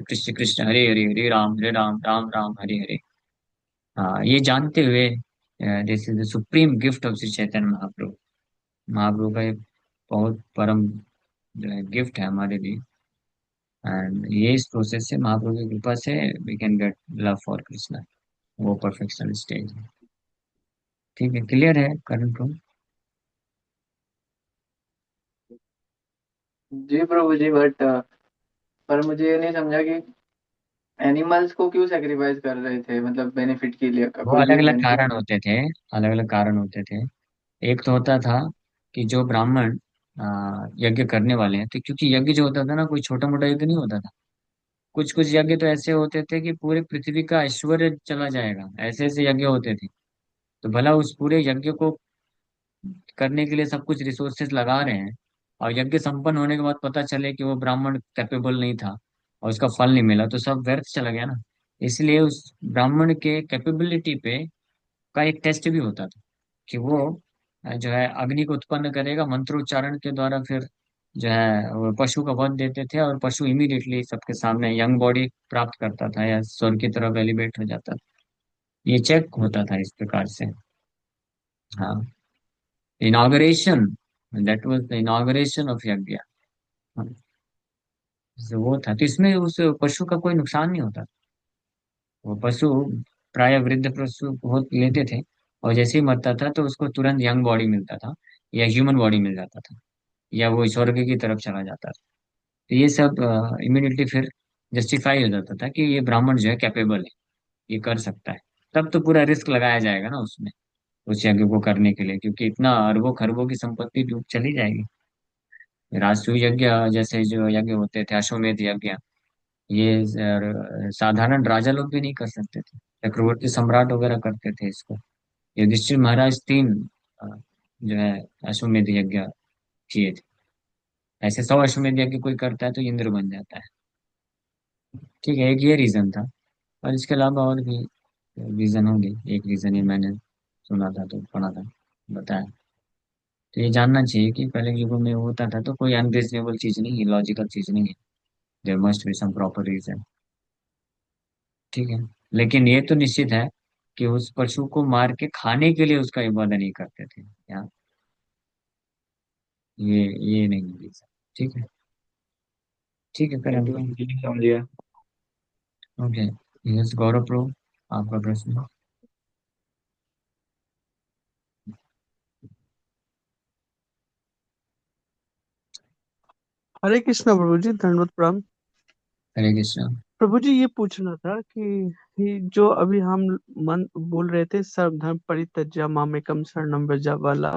Krishna Krishna, Hare Ram, Ram Ram, Hare Hare। ये जानते हुए this is the supreme gift of Shri Chaitanya Mahaprabhu. Mahaprabhu का एक बहुत परम जो है गिफ्ट है हमारे लिए। एंड ये इस प्रोसेस से, महाप्रभु की कृपा से, we can get love for Krishna. वो परफेक्शन स्टेज है। ठीक है, क्लियर है करण को? जी प्रभु जी, बट पर मुझे ये नहीं समझा कि एनिमल्स को क्यों सेक्रीफाइस कर रहे थे, मतलब बेनिफिट के लिए वो कोई भी अलग अलग बेनिफिट। कारण होते थे, अलग अलग कारण होते थे। एक तो होता था कि जो ब्राह्मण यज्ञ करने वाले हैं, तो क्योंकि यज्ञ जो होता था ना, कोई छोटा मोटा यज्ञ नहीं होता था। कुछ कुछ यज्ञ तो ऐसे होते थे कि पूरे पृथ्वी का ऐश्वर्य चला जाएगा, ऐसे ऐसे यज्ञ होते थे। तो भला उस पूरे यज्ञ को करने के लिए सब कुछ रिसोर्सेज लगा रहे हैं, और यज्ञ संपन्न होने के बाद पता चले कि वो ब्राह्मण कैपेबल नहीं था और उसका फल नहीं मिला, तो सब व्यर्थ चला गया ना। इसलिए उस ब्राह्मण के कैपेबिलिटी पे का एक टेस्ट भी होता था कि वो जो है अग्नि को उत्पन्न करेगा मंत्रोच्चारण के द्वारा। फिर जो है वो पशु का वध देते थे और पशु इमीडिएटली सबके सामने यंग बॉडी प्राप्त करता था या स्वर्ग की तरफ एलिवेट हो जाता था। ये चेक होता था इस प्रकार से। हाँ, inauguration, that was the inauguration of यज्ञ। हाँ, तो वो था, तो इसमें उस पशु का कोई नुकसान नहीं होता। वो पशु प्राय वृद्ध पशु बहुत लेते थे, और जैसे ही मरता था तो उसको तुरंत यंग बॉडी मिलता था, या ह्यूमन बॉडी मिल जाता था, या वो स्वर्ग की तरफ चला जाता था। तो ये सब इमीडिएटली फिर जस्टिफाई हो जाता था कि ये ब्राह्मण जो है कैपेबल है, ये कर सकता है। तब तो पूरा रिस्क लगाया जाएगा ना उसमें, उस यज्ञ को करने के लिए, क्योंकि इतना अरबों खरबों की संपत्ति डूब चली जाएगी। राजसूय यज्ञ जैसे जो यज्ञ होते थे, अश्वमेध यज्ञ, ये साधारण राजा लोग भी नहीं कर सकते थे, चक्रवर्ती सम्राट वगैरह करते थे इसको। युधिष्ठिर महाराज तीन अ, जो है अश्वमेध यज्ञ किए थे। ऐसे 100 अश्वमेध यज्ञ कोई करता है तो इंद्र बन जाता है। ठीक है, एक ये रीजन था। और इसके अलावा और भी रीजन होंगे। एक रीजन ये मैंने सुना था तो पढ़ा था, बताया। तो ये जानना चाहिए कि पहले युगों में होता था तो कोई अनरीजनेबल चीज नहीं है, लॉजिकल चीज नहीं है। There must be some proper reason. ठीक है, लेकिन ये तो निश्चित है कि उस पशु को मार के खाने के लिए उसका इबादत नहीं करते थे यार। ये नहीं है सर। ठीक है। ठीक है, करें अगला। जी समझिए। ओके। यस, गौरव प्रो, आपका प्रश्न। हरे कृष्णा प्रभु जी, दंडवत प्रणाम। हरे कृष्ण। प्रभु जी, ये पूछना था कि ये जो अभी हम मन बोल रहे थे, सर्वधर्म परित्यज्य मामेकम शरणम व्रज वाला,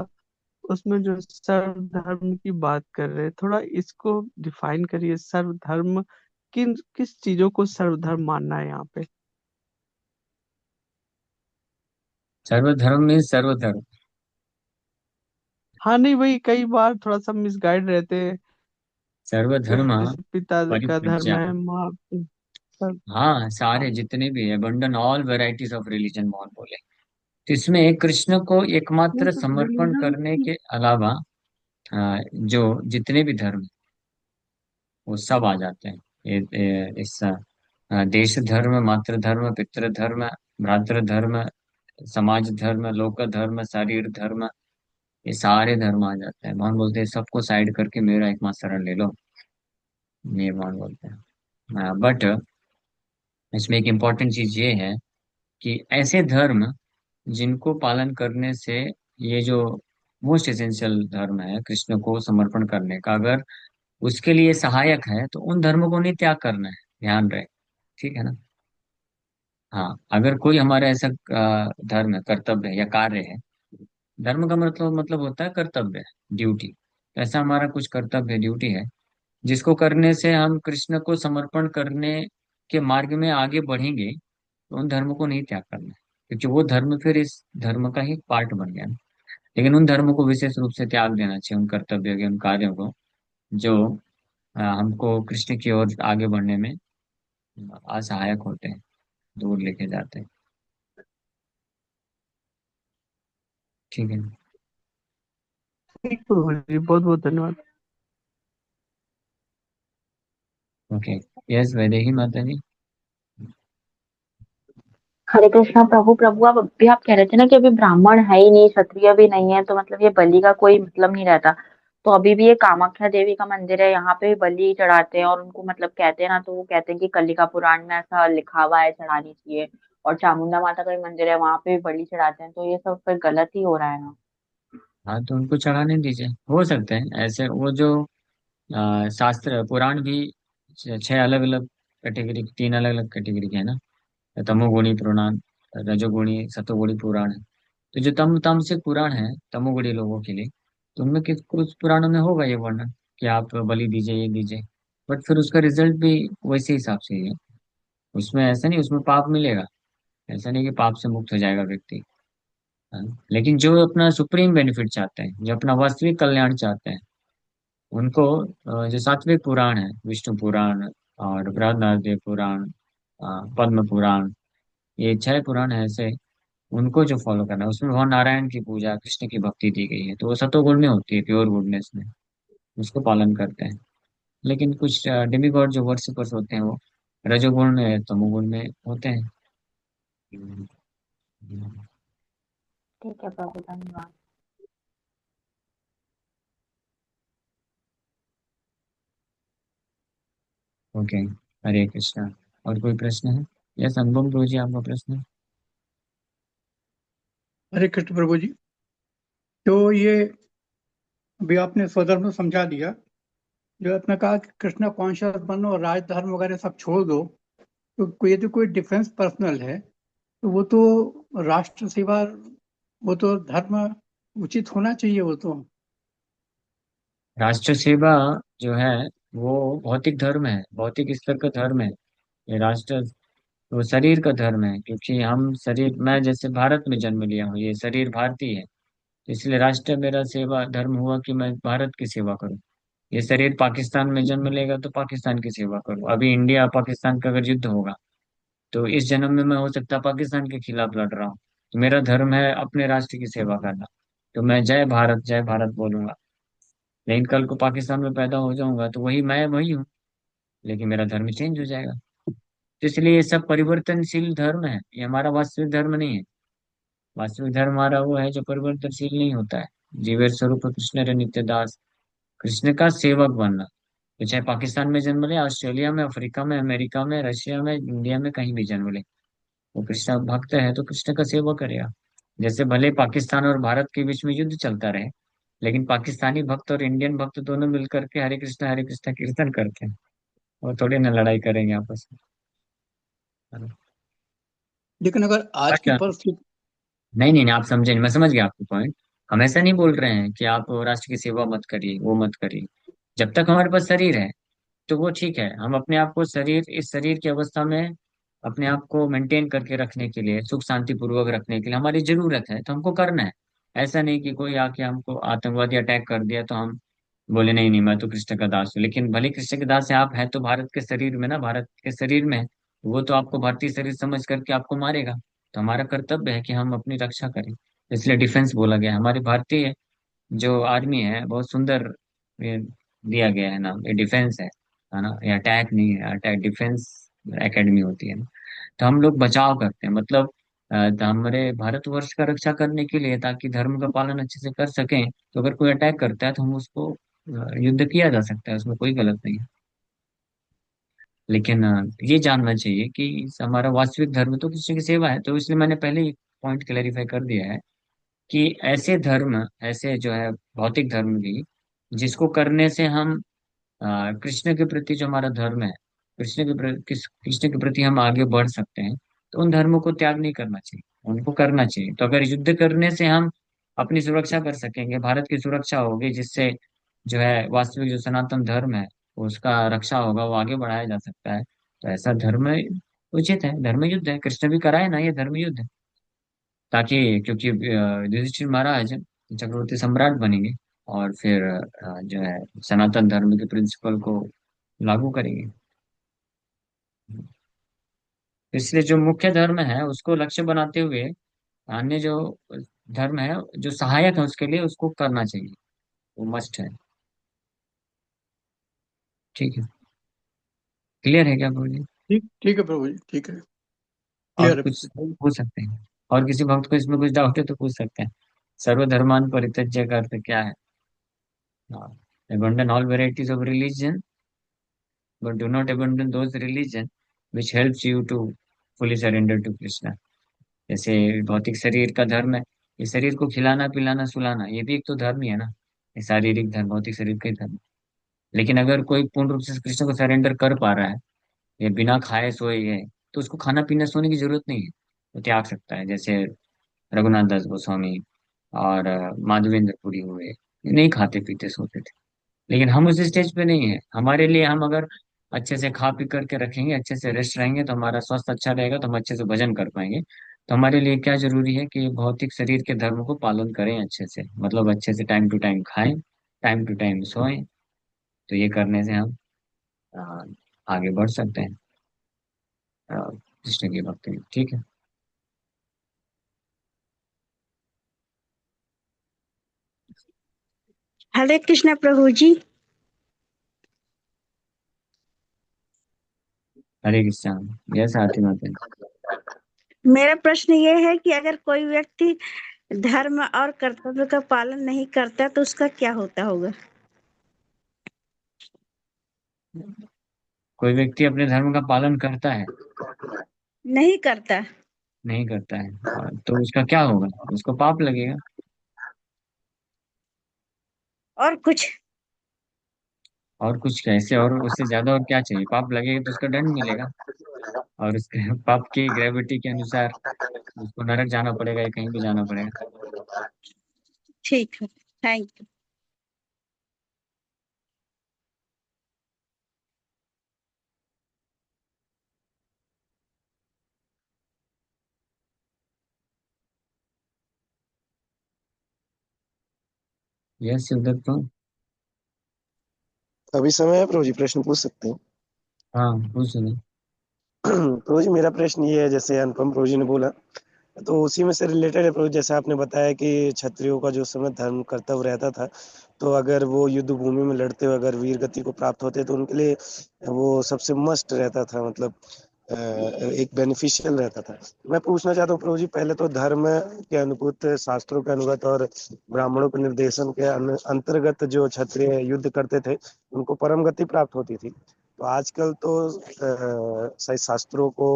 उसमें जो सर्वधर्म की बात कर रहे हैं, थोड़ा इसको डिफाइन करिए। सर्वधर्म किन किस चीजों को सर्वधर्म मानना है यहाँ पे? सर्वधर्म में सर्वधर्म। हाँ, नहीं वही, कई बार थोड़ा सा मिसगाइड रहते हैं। सर्वधर्म जैसे पिता का धर्म परित्यज्य। है, माँ सब। हाँ, सारे हाँ, जितने भी है, abandon all varieties of religion Mohan बोले। तो इसमें कृष्ण को नहीं एकमात्र तो समर्पण करने रिलीजन। के अलावा जो जितने भी धर्म वो सब आ जाते हैं। इस देश धर्म, मातृ धर्म, पितृ धर्म, भ्रातृ धर्म, समाज धर्म, लोक धर्म, शरीर धर्म, ये सारे धर्म आ जाते हैं। भगवान बोलते हैं सबको साइड करके मेरा एकमात्र शरण ले लो। ये भगवान बोलते हैं। बट इसमें एक इम्पॉर्टेंट चीज ये है कि ऐसे धर्म जिनको पालन करने से, ये जो मोस्ट एसेंशियल धर्म है कृष्ण को समर्पण करने का, अगर उसके लिए सहायक है तो उन धर्मों को नहीं त्याग करना है। ध्यान रहे। ठीक है ना। हाँ, अगर कोई हमारा ऐसा धर्म है, कर्तव्य है या कार्य है। धर्म का मतलब होता है कर्तव्य, ड्यूटी। ऐसा हमारा कुछ कर्तव्य, ड्यूटी है जिसको करने से हम कृष्ण को समर्पण करने के मार्ग में आगे बढ़ेंगे, तो उन धर्मों को नहीं त्याग करना है, क्योंकि वो धर्म फिर इस धर्म का ही पार्ट बन गया। लेकिन उन धर्मों को विशेष रूप से त्याग देना चाहिए, उन कर्तव्यों के, उन कार्यों को जो हमको कृष्ण की ओर आगे बढ़ने में असहायक होते हैं, दूर लेके जाते हैं। ठीक है। ठीक प्रभु जी, बहुत बहुत धन्यवाद। ओके। यस, वैदेही माता जी। हरे कृष्णा प्रभु प्रभु, अब अभी आप कह रहे थे ना कि अभी ब्राह्मण है ही नहीं, क्षत्रिय भी नहीं है, तो मतलब ये बलि का कोई मतलब नहीं रहता। तो अभी भी ये कामाख्या देवी का मंदिर है, यहाँ पे भी बलि चढ़ाते हैं, और उनको मतलब कहते हैं ना, तो वो कहते हैं कि कलिका पुराण में ऐसा लिखा हुआ है चढ़ानी चाहिए। और चामुंडा माता का भी मंदिर है, वहां पे भी बलि चढ़ाते हैं, तो ये सब फिर गलत ही हो रहा है ना। हाँ, तो उनको चढ़ाने दीजिए, हो सकते हैं ऐसे। वो जो शास्त्र पुराण भी छह अलग अलग कैटेगरी, तीन अलग अलग कैटेगरी के है ना। तमोगुणी पुराण, रजोगुणी, सतोगुणी पुराण है। तो जो तामसिक पुराण है तमोगुणी लोगों के लिए, तो उनमें किस कुछ पुराणों में होगा ये वर्णन कि आप बलि दीजिए, ये दीजिए। बट फिर उसका रिजल्ट भी वैसे हिसाब से ही है। उसमें ऐसा नहीं उसमें पाप मिलेगा, ऐसा नहीं कि पाप से मुक्त हो जाएगा व्यक्ति। हाँ? लेकिन जो अपना सुप्रीम बेनिफिट चाहते हैं, जो अपना वास्तविक कल्याण चाहते हैं, उनको जो सात्विक पुराण है, विष्णु पुराण और बृहदारण्यक पुराण, पद्म पुराण, ये छह पुराण है ऐसे, उनको जो फॉलो करना है, उसमें भगवान नारायण की पूजा, कृष्ण की भक्ति दी गई है, तो वो सतोगुण में होती है, प्योर गुडनेस में। उसको पालन करते हैं। लेकिन कुछ डेमिगॉड जो वर्शिपर्स होते हैं, वो रजोगुण में, तमोगुण में होते हैं। ठीक है प्रभु, धन्यवाद। ओके। हरे कृष्णा। और कोई प्रश्न है? यस, अनुपम गुरु जी, आपका प्रश्न है? हरे कृष्ण प्रभु जी। तो ये अभी आपने स्वधर्म समझा दिया, जो आपने कहा कि कृष्णा कॉन्शियस बनो और राजधर्म वगैरह सब छोड़ दो, तो ये तो कोई डिफेंस पर्सनल है, तो वो तो राष्ट्र सेवा, वो तो धर्म उचित होना चाहिए वो तो। राष्ट्र सेवा जो है वो भौतिक धर्म है, भौतिक स्तर का धर्म है। ये राष्ट्र वो शरीर का धर्म है, क्योंकि हम शरीर, मैं जैसे भारत में जन्म लिया हूँ, ये शरीर भारतीय है, तो इसलिए राष्ट्र मेरा सेवा धर्म हुआ कि मैं भारत की सेवा करूँ। ये शरीर पाकिस्तान में जन्म लेगा तो पाकिस्तान की सेवा करूँ। अभी इंडिया पाकिस्तान का अगर युद्ध होगा, तो इस जन्म में मैं हो सकता है पाकिस्तान के खिलाफ लड़ रहा हूँ। तो मेरा धर्म है अपने राष्ट्र की सेवा करना, तो मैं जय भारत बोलूंगा। लेकिन कल को पाकिस्तान में पैदा हो जाऊंगा तो वही मैं वही हूँ, लेकिन मेरा धर्म चेंज हो जाएगा। तो इसलिए ये सब परिवर्तनशील धर्म है, ये हमारा वास्तविक धर्म नहीं है। वास्तविक धर्म हमारा वो है जो परिवर्तनशील नहीं होता है। जीवेर स्वरूप कृष्ण रे नित्य दास, कृष्ण का सेवक बनना। तो चाहे पाकिस्तान में जन्म ले, ऑस्ट्रेलिया में, अफ्रीका में, अमेरिका में, रशिया में, इंडिया में, कहीं भी जन्म ले, वो कृष्ण भक्त है तो कृष्ण का सेवा करेगा। जैसे भले पाकिस्तान और भारत के बीच में युद्ध चलता रहे, लेकिन पाकिस्तानी भक्त और इंडियन भक्त दोनों मिलकर के हरे कृष्णा कीर्तन करते हैं, और थोड़ी ना लड़ाई करेंगे आपस में। लेकिन अगर आज की बट परिस्थिति, नहीं नहीं नहीं, आप समझे नहीं, मैं समझ गया आपको पॉइंट। हम ऐसा नहीं बोल रहे हैं कि आप राष्ट्र की सेवा मत करिए, वो मत करिए। जब तक हमारे पास शरीर है तो वो ठीक है। हम अपने आप को इस शरीर की अवस्था में अपने आप को मेंटेन करके रखने के लिए, सुख शांति पूर्वक रखने के लिए हमारी जरूरत है, तो हमको करना है। ऐसा नहीं कि कोई आके हमको आतंकवादी अटैक कर दिया तो हम बोले नहीं नहीं, मैं तो कृष्ण का दास हूँ। लेकिन भले कृष्ण के दास है, आप हैं तो भारत के शरीर में ना, भारत के शरीर में है। वो तो आपको भारतीय शरीर समझ करके आपको मारेगा। तो हमारा कर्तव्य है कि हम अपनी रक्षा करें। इसलिए डिफेंस बोला गया है। हमारी भारतीय जो आर्मी है, बहुत सुंदर ये दिया गया है नाम, ये डिफेंस है ना, ये अटैक नहीं है। अटैक डिफेंस एकेडमी होती है ना। तो हम लोग बचाव करते हैं, मतलब तो हमारे भारतवर्ष का रक्षा करने के लिए, ताकि धर्म का पालन अच्छे से कर सकें। तो अगर कोई अटैक करता है तो हम उसको युद्ध किया जा सकता है, उसमें कोई गलत नहीं है। लेकिन ये जानना चाहिए कि हमारा वास्तविक धर्म तो कृष्ण की सेवा है। तो इसलिए मैंने पहले ही पॉइंट क्लेरिफाई कर दिया है कि ऐसे धर्म, ऐसे जो है भौतिक धर्म भी, जिसको करने से हम कृष्ण के प्रति जो हमारा धर्म है, कृष्ण के प्रति हम आगे बढ़ सकते हैं, तो उन धर्मों को त्याग नहीं करना चाहिए, उनको करना चाहिए। तो अगर युद्ध करने से हम अपनी सुरक्षा कर सकेंगे, भारत की सुरक्षा होगी, जिससे जो है वास्तविक जो सनातन धर्म है उसका रक्षा होगा, वो आगे बढ़ाया जा सकता है, तो ऐसा धर्म उचित है। धर्म युद्ध है, कृष्ण भी कराए ना ये धर्म युद्ध है। ताकि क्योंकि युधिष्ठिर महाराज चक्रवर्ती सम्राट बनेंगे, और फिर जो है सनातन धर्म के प्रिंसिपल को लागू करेंगे। इसलिए जो मुख्य धर्म है उसको लक्ष्य बनाते हुए अन्य जो धर्म है जो सहायक है उसके लिए उसको करना चाहिए, वो मस्ट है। ठीक है। क्लियर है क्या बोलिए? ठीक ठीक है प्रभु जी, ठीक है, और क्लियर है। कुछ पूछ सकते हैं? और किसी भक्त को इसमें कुछ डाउट है तो पूछ सकते हैं। सर्वधर्मान परित्यज्य का अर्थ क्या है? abandon all varieties of religion, but do not abandon those religion which helps you to fully surrender to Krishna। जैसे भौतिक शरीर का धर्म है, ये शरीर को खिलाना पिलाना सुलाना, ये भी एक तो धर्म ही है ना। ये शारीरिक धर्म, भौतिक शरीर का ही धर्म। लेकिन अगर कोई पूर्ण रूप से कृष्ण को सरेंडर कर पा रहा है, ये बिना खाए सोए है, तो उसको खाना पीना सोने की जरूरत नहीं है, वो त्याग सकता है। जैसे रघुनाथ दास गोस्वामी और माधवेंद्र पुरी हुए, ये नहीं खाते पीते सोते थे। लेकिन हम उस स्टेज पे नहीं है। हमारे लिए हम अगर अच्छे से खा पी करके रखेंगे, अच्छे से रेस्ट रहेंगे, तो हमारा स्वास्थ्य अच्छा रहेगा, तो हम अच्छे से भजन कर पाएंगे। तो हमारे लिए क्या जरूरी है कि भौतिक शरीर के धर्म को पालन करें अच्छे से, मतलब अच्छे से टाइम टू टाइम खाएं, टाइम टू टाइम सोएं। तो ये करने से हम अ, आगे बढ़ सकते हैं कृष्ण की भक्ति में। ठीक है। हरे कृष्ण प्रभु जी। हरे कृष्ण। जय आरती माता। मेरा प्रश्न ये है कि अगर कोई व्यक्ति धर्म और कर्तव्य का पालन नहीं करता तो उसका क्या होता होगा? कोई व्यक्ति अपने धर्म का पालन करता है, नहीं करता। नहीं करता है, तो उसका क्या होगा? उसको पाप लगेगा। और कुछ? और कुछ कैसे, और उससे ज्यादा और क्या चाहिए? पाप लगेगा तो उसका दंड मिलेगा, और उसके पाप की ग्रेविटी के अनुसार उसको नरक जाना पड़ेगा या कहीं भी जाना पड़ेगा। ठीक है, थैंक यू। यस शिवदत्त तो। अभी समय है प्रभु जी, प्रश्न पूछ सकते हैं। हाँ पूछ लो। प्रभु जी मेरा प्रश्न ये है, जैसे अनुपम प्रभु जी ने बोला तो उसी में से रिलेटेड है प्रभु। जैसे आपने बताया कि क्षत्रियों का जो समय धर्म कर्तव्य रहता था, तो अगर वो युद्ध भूमि में लड़ते हुए अगर वीर गति को प्राप्त होते तो उनके लिए वो सबसे मस्ट रहता था, मतलब एक बेनिफिशियल रहता था। मैं पूछना चाहता हूँ प्रभु जी, पहले तो धर्म के अनुगत, शास्त्रों के अनुगत और ब्राह्मणों के निर्देशन के अंतर्गत जो क्षत्रिय युद्ध करते थे उनको परम गति प्राप्त होती थी। तो आजकल तो शायद शास्त्रों को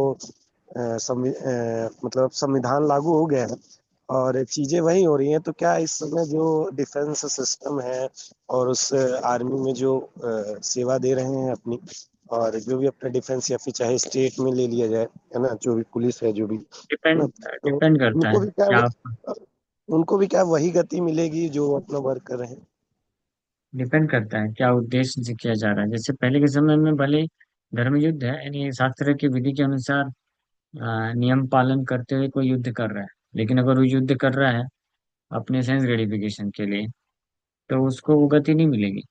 मतलब संविधान लागू हो गया है और चीजें वही हो रही हैं। तो क्या इस समय जो डिफेंस सिस्टम है और उस आर्मी में जो सेवा दे रहे हैं अपनी, और जो भी अपना डिफेंस या फिर चाहे स्टेट में ले लिया जाए, है ना, जो भी पुलिस है जो भी, है ना, डिपेंड तो डिपेंड करता उनको है भी क्या क्या। उनको भी क्या वही गति मिलेगी जो अपना वर्क कर रहे हैं? डिपेंड करता है क्या उद्देश्य से किया जा रहा है। जैसे पहले के समय में भले धर्म युद्ध है, यानी शास्त्र की विधि के अनुसार नियम पालन करते हुए कोई युद्ध कर रहा है, लेकिन अगर वो युद्ध कर रहा है अपने सेंस ग्रेटिफिकेशन के लिए, तो उसको वो गति नहीं मिलेगी।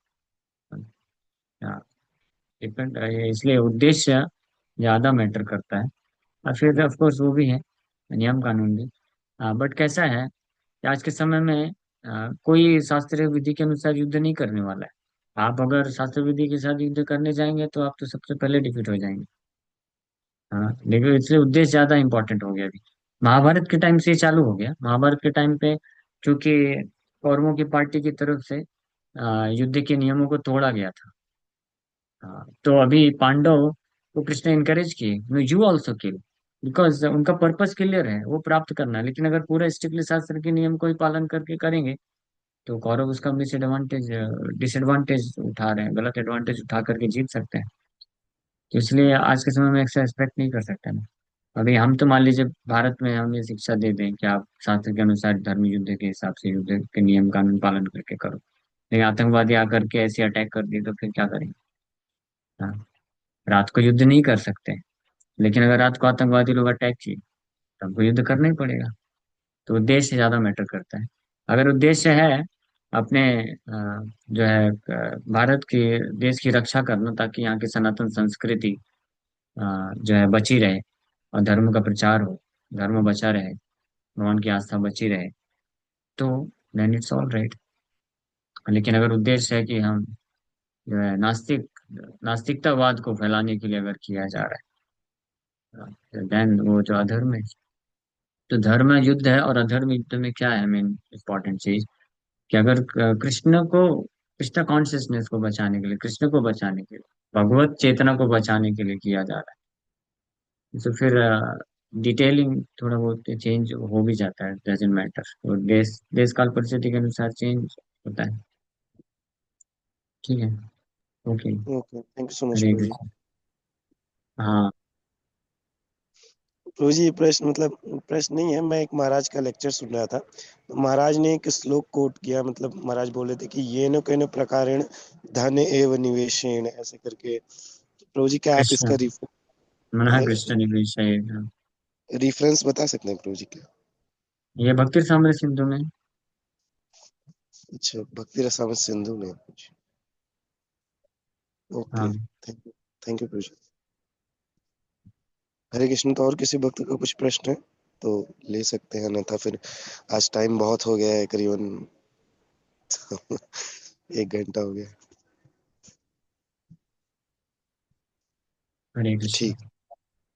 हाँ, डिपेंड, इसलिए उद्देश्य ज्यादा मैटर करता है। और फिर ऑफ कोर्स वो भी है, नियम कानून भी। बट कैसा है कि आज के समय में कोई शास्त्रीय विधि के अनुसार युद्ध नहीं करने वाला है। आप अगर शास्त्र विधि के साथ युद्ध करने जाएंगे तो आप तो सबसे पहले डिफीट हो जाएंगे। हाँ, लेकिन इसलिए उद्देश्य ज्यादा इंपॉर्टेंट हो गया अभी। महाभारत के टाइम से ये चालू हो गया। महाभारत के टाइम पे क्योंकि कौरवों की पार्टी की तरफ से युद्ध के नियमों को तोड़ा गया था। हाँ, तो अभी पांडव को कृष्ण इनकरेज किए, no you also kill, because उनका पर्पस क्लियर है, वो प्राप्त करना है। लेकिन अगर पूरा स्ट्रिक्टली शास्त्र के नियम को ही पालन करके करेंगे तो कौरव उसका डिसएडवांटेज डिसएडवांटेज उठा रहे हैं, गलत एडवांटेज उठा करके जीत सकते हैं। तो इसलिए आज के समय में ऐसा एक्सपेक्ट नहीं कर सकते ना। अभी हम तो मान लीजिए भारत में हम ये शिक्षा दे दें कि आप शास्त्र के अनुसार धर्म युद्ध के हिसाब से युद्ध के नियम कानून पालन करके करो, लेकिन आतंकवादी आकर के ऐसे अटैक कर दिए तो फिर क्या करेंगे। हाँ, रात को युद्ध नहीं कर सकते, लेकिन अगर रात को आतंकवादी लोग अटैक किए तो हमको युद्ध करना ही पड़ेगा। तो उद्देश्य ज्यादा मैटर करता है। अगर उद्देश्य है अपने जो है भारत की देश की रक्षा करना, ताकि यहाँ की सनातन संस्कृति जो है बची रहे और धर्म का प्रचार हो, धर्म बचा रहे, भगवान की आस्था बची रहे, तो देन इट्स ऑल राइट। लेकिन अगर उद्देश्य है कि हम जो है नास्तिकतावाद को फैलाने के लिए अगर किया जा रहा है, देन वो जो अधर्म है। तो धर्म युद्ध है, और अधर्म युद्ध में क्या है मेन इंपॉर्टेंट चीज, कि अगर कृष्ण कॉन्शियसनेस को बचाने के लिए, कृष्ण को बचाने के लिए, भगवत चेतना को बचाने के लिए किया जा रहा है, तो फिर डिटेलिंग थोड़ा बहुत चेंज हो भी जाता है, डजेंट मैटर। तो देश देश काल परिस्थिति के अनुसार चेंज होता है। ठीक है। Okay. Okay, thank you so much Hare Prabhu ji. Krishna. हाँ। प्रभु जी, ये प्रश्न मतलब प्रश्न नहीं है, मैं एक महाराज का लेक्चर सुन रहा था। तो महाराज ने एक श्लोक कोट किया, मतलब महाराज बोल रहे थे कि ये न केन प्रकारेण धन एव निवेशेण, ऐसे करके। तो प्रभु जी, क्या आप कृष्ण, इसका मन कृष्ण निवेश है। रिफरेंस बता सकते हैं प्रभु जी क्या? ये भक्ति साम्र सिंधु में। अच्छा, भक्ति रसामृत सिंधु में। ओके, हाँ। थैंक यू प्रभु जी। हरे कृष्ण। तो और किसी भक्त का कुछ प्रश्न है तो ले सकते हैं, अन्यथा फिर आज टाइम बहुत हो गया है, करीबन 1 घंटा हो गया। हरे कृष्ण। ठीक।